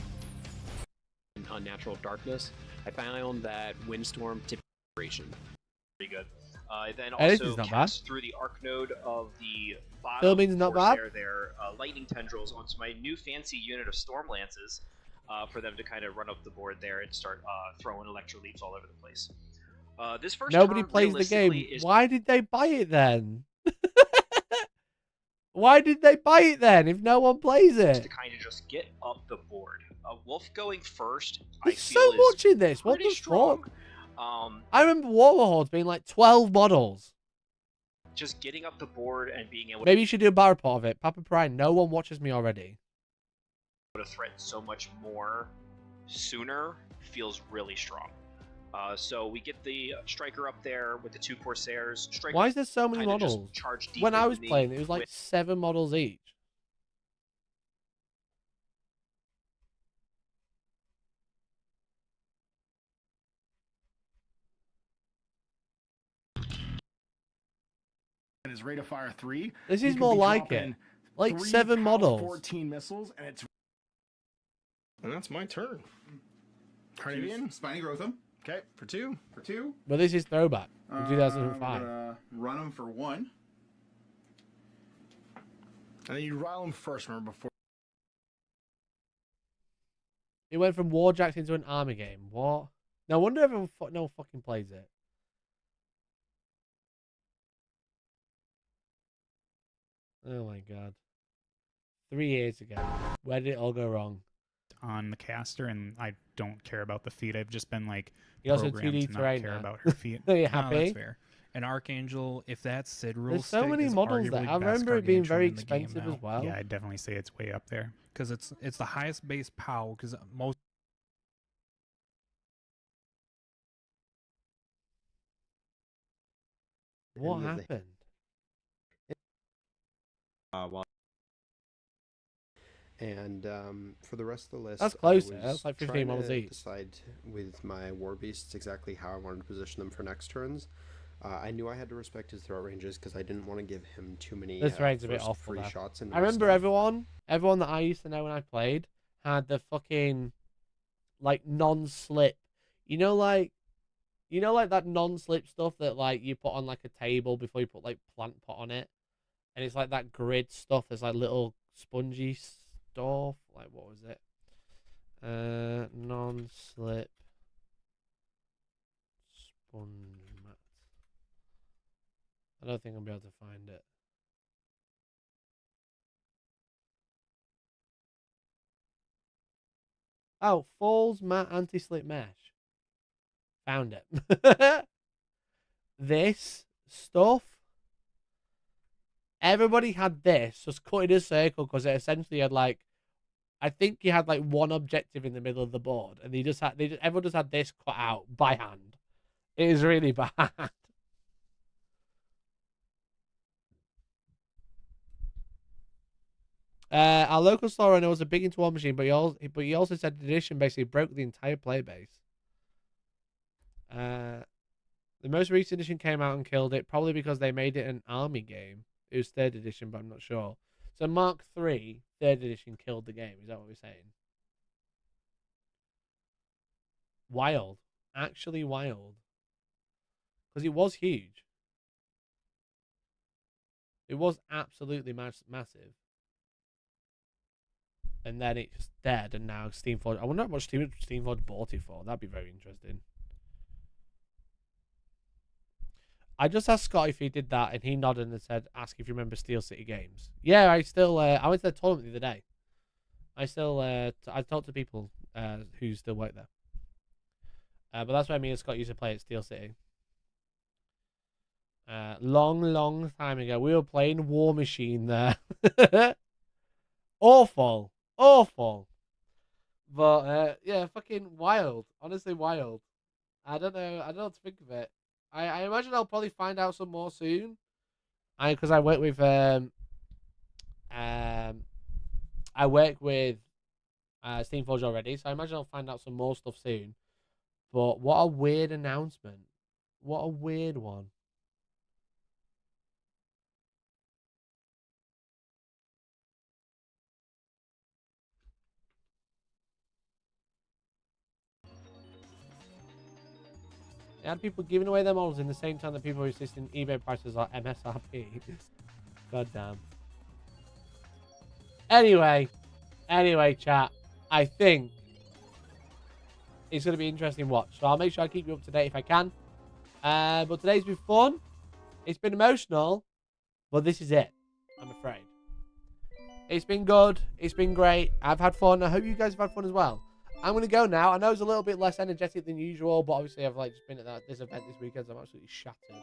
Unnatural Darkness. I found that Windstorm typically pretty good. Then also cast through the arc node of the bottom not bad. Their lightning tendrils onto my new fancy unit of storm lances for them to kind of run up the board there and start throwing electroleaps all over the place. This first Nobody turn, plays the game. is Why did they buy it then? Why did they buy it then if no one plays it? to kind of just get up the board. Wolf going first. There's I feel so is much in this. What pretty the strong. fuck? I remember Warlords being like 12 models. Just getting up the board and being able Maybe you should do a bar report of it. Papa Pride, no one watches me already. to threaten so much more sooner feels really strong. So we get the striker up there with the 2 Corsairs. Striker Why is there so many kinda just models? charge deep When I into was me playing, it was like with 7 models each. His rate of fire 3. This You is could more be like dropping it. Like 3 7 PAL models. 14 missiles, and it's. And that's my turn. Carnivian. Spiny Grotham. Okay, for 2. For 2. But this is throwback from 2005. I'm gonna run them for 1. And then you rile them first, remember, before. It went from Warjacks into an army game. What? No wonder everyone no one fucking plays it. Oh my god. 3 years ago. Where did it all go wrong? On the caster, and I don't care about the feet. I've just been like You also programmed 2D to not terrain care now. about her feet. Are you No, happy? that's fair. An Archangel, if that Sid rule There's so stick many is models there. arguably I the best remember it being gargantuan very in the game expensive now. as well. Yeah, I'd definitely say it's way up there because it's the highest base POW. Because most What happened? And for the rest of the list, That's close. I was That's like 15 trying models to each. decide with my war beasts exactly how I wanted to position them for next turns. I knew I had to respect his throw ranges because I didn't want to give him too many This range a bit first awful. free There. shots. I remember everyone that I used to know when I played had the fucking like non-slip. You know, like that non-slip stuff that like you put on like a table before you put like plant pot on it, and it's like that grid stuff. There's like little spongy stuff. Like what was it? Non-slip sponge mat. I don't think I'll be able to find it. Oh, Falls Matte Anti-Slip Mesh. Found it. This stuff. Everybody had this, just cut in a circle because it essentially had like, I think you had like one objective in the middle of the board, and everyone just had this cut out by hand. It is really bad. Our local store owner was a big into War Machine, but he also said the edition basically broke the entire player base. The most recent edition came out and killed it, probably because they made it an army game. It was 3rd edition, but I'm not sure. So Mark III, 3rd edition, killed the game. Is that what we're saying? Wild. Actually wild. Because it was huge. It was absolutely massive. And then it's dead, and now Steamforged. I wonder how much Steamforged bought it for. That'd be very interesting. I just asked Scott if he did that, and he nodded and said, "Ask if you remember Steel City Games." Yeah, I still. I went to the tournament the other day. I still. I talked to people who still work there. But that's why me and Scott used to play at Steel City. Long time ago. We were playing War Machine there. Awful. But, yeah, fucking wild. Honestly, wild. I don't know what to think of it. I imagine I'll probably find out some more soon. Because I work with Steamforged already, so I imagine I'll find out some more stuff soon. But what a weird announcement. What a weird one. They had people giving away their models in the same time that people were insisting eBay prices are MSRP. God damn. Anyway, chat. I think it's going to be an interesting watch. So I'll make sure I keep you up to date if I can. But today's been fun. It's been emotional. But this is it. I'm afraid. It's been good. It's been great. I've had fun. I hope you guys have had fun as well. I'm going to go now. I know it's a little bit less energetic than usual, but obviously I've just been at this event this weekend, so I'm absolutely shattered.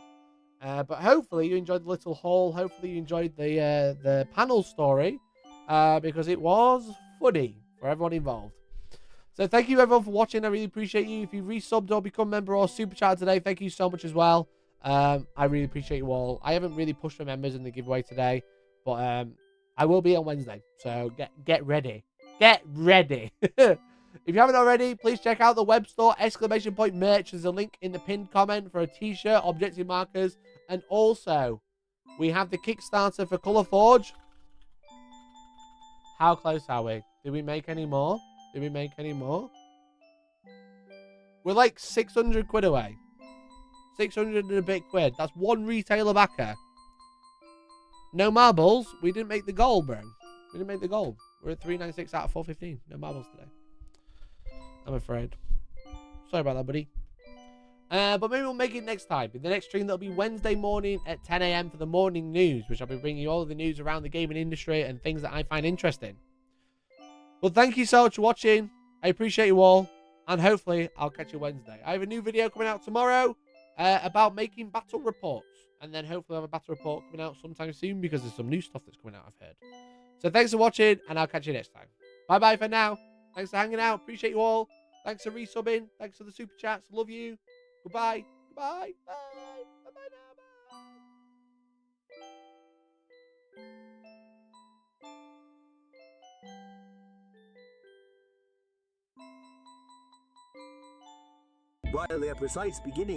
But hopefully you enjoyed the little haul. Hopefully you enjoyed the panel story, because it was funny for everyone involved. So thank you everyone for watching. I really appreciate you. If you resubbed or become a member or super chat today, thank you so much as well. I really appreciate you all. I haven't really pushed for members in the giveaway today, but I will be on Wednesday. So get ready. Get ready. If you haven't already, please check out the web store, ! Merch. There's a link in the pinned comment for a t-shirt, objective markers, and also we have the Kickstarter for Colour Forge. How close are we? Did we make any more? We're like 600 quid away. 600 and a bit quid. That's one retailer backer. No marbles. We didn't make the goal, bro. We didn't make the goal. We're at 396 out of 415. No marbles today. I'm afraid. Sorry about that, buddy. But maybe we'll make it next time. In the next stream, that'll be Wednesday morning at 10 a.m. for the morning news, which I'll be bringing you all of the news around the gaming industry and things that I find interesting. Well, thank you so much for watching. I appreciate you all. And hopefully, I'll catch you Wednesday. I have a new video coming out tomorrow about making battle reports. And then hopefully I'll have a battle report coming out sometime soon because there's some new stuff that's coming out, I've heard. So thanks for watching, and I'll catch you next time. Bye-bye for now. Thanks for hanging out. Appreciate you all. Thanks for resubbing. Thanks for the super chats. Love you. Goodbye. Goodbye. Bye. Bye-bye now. Bye. While their precise beginning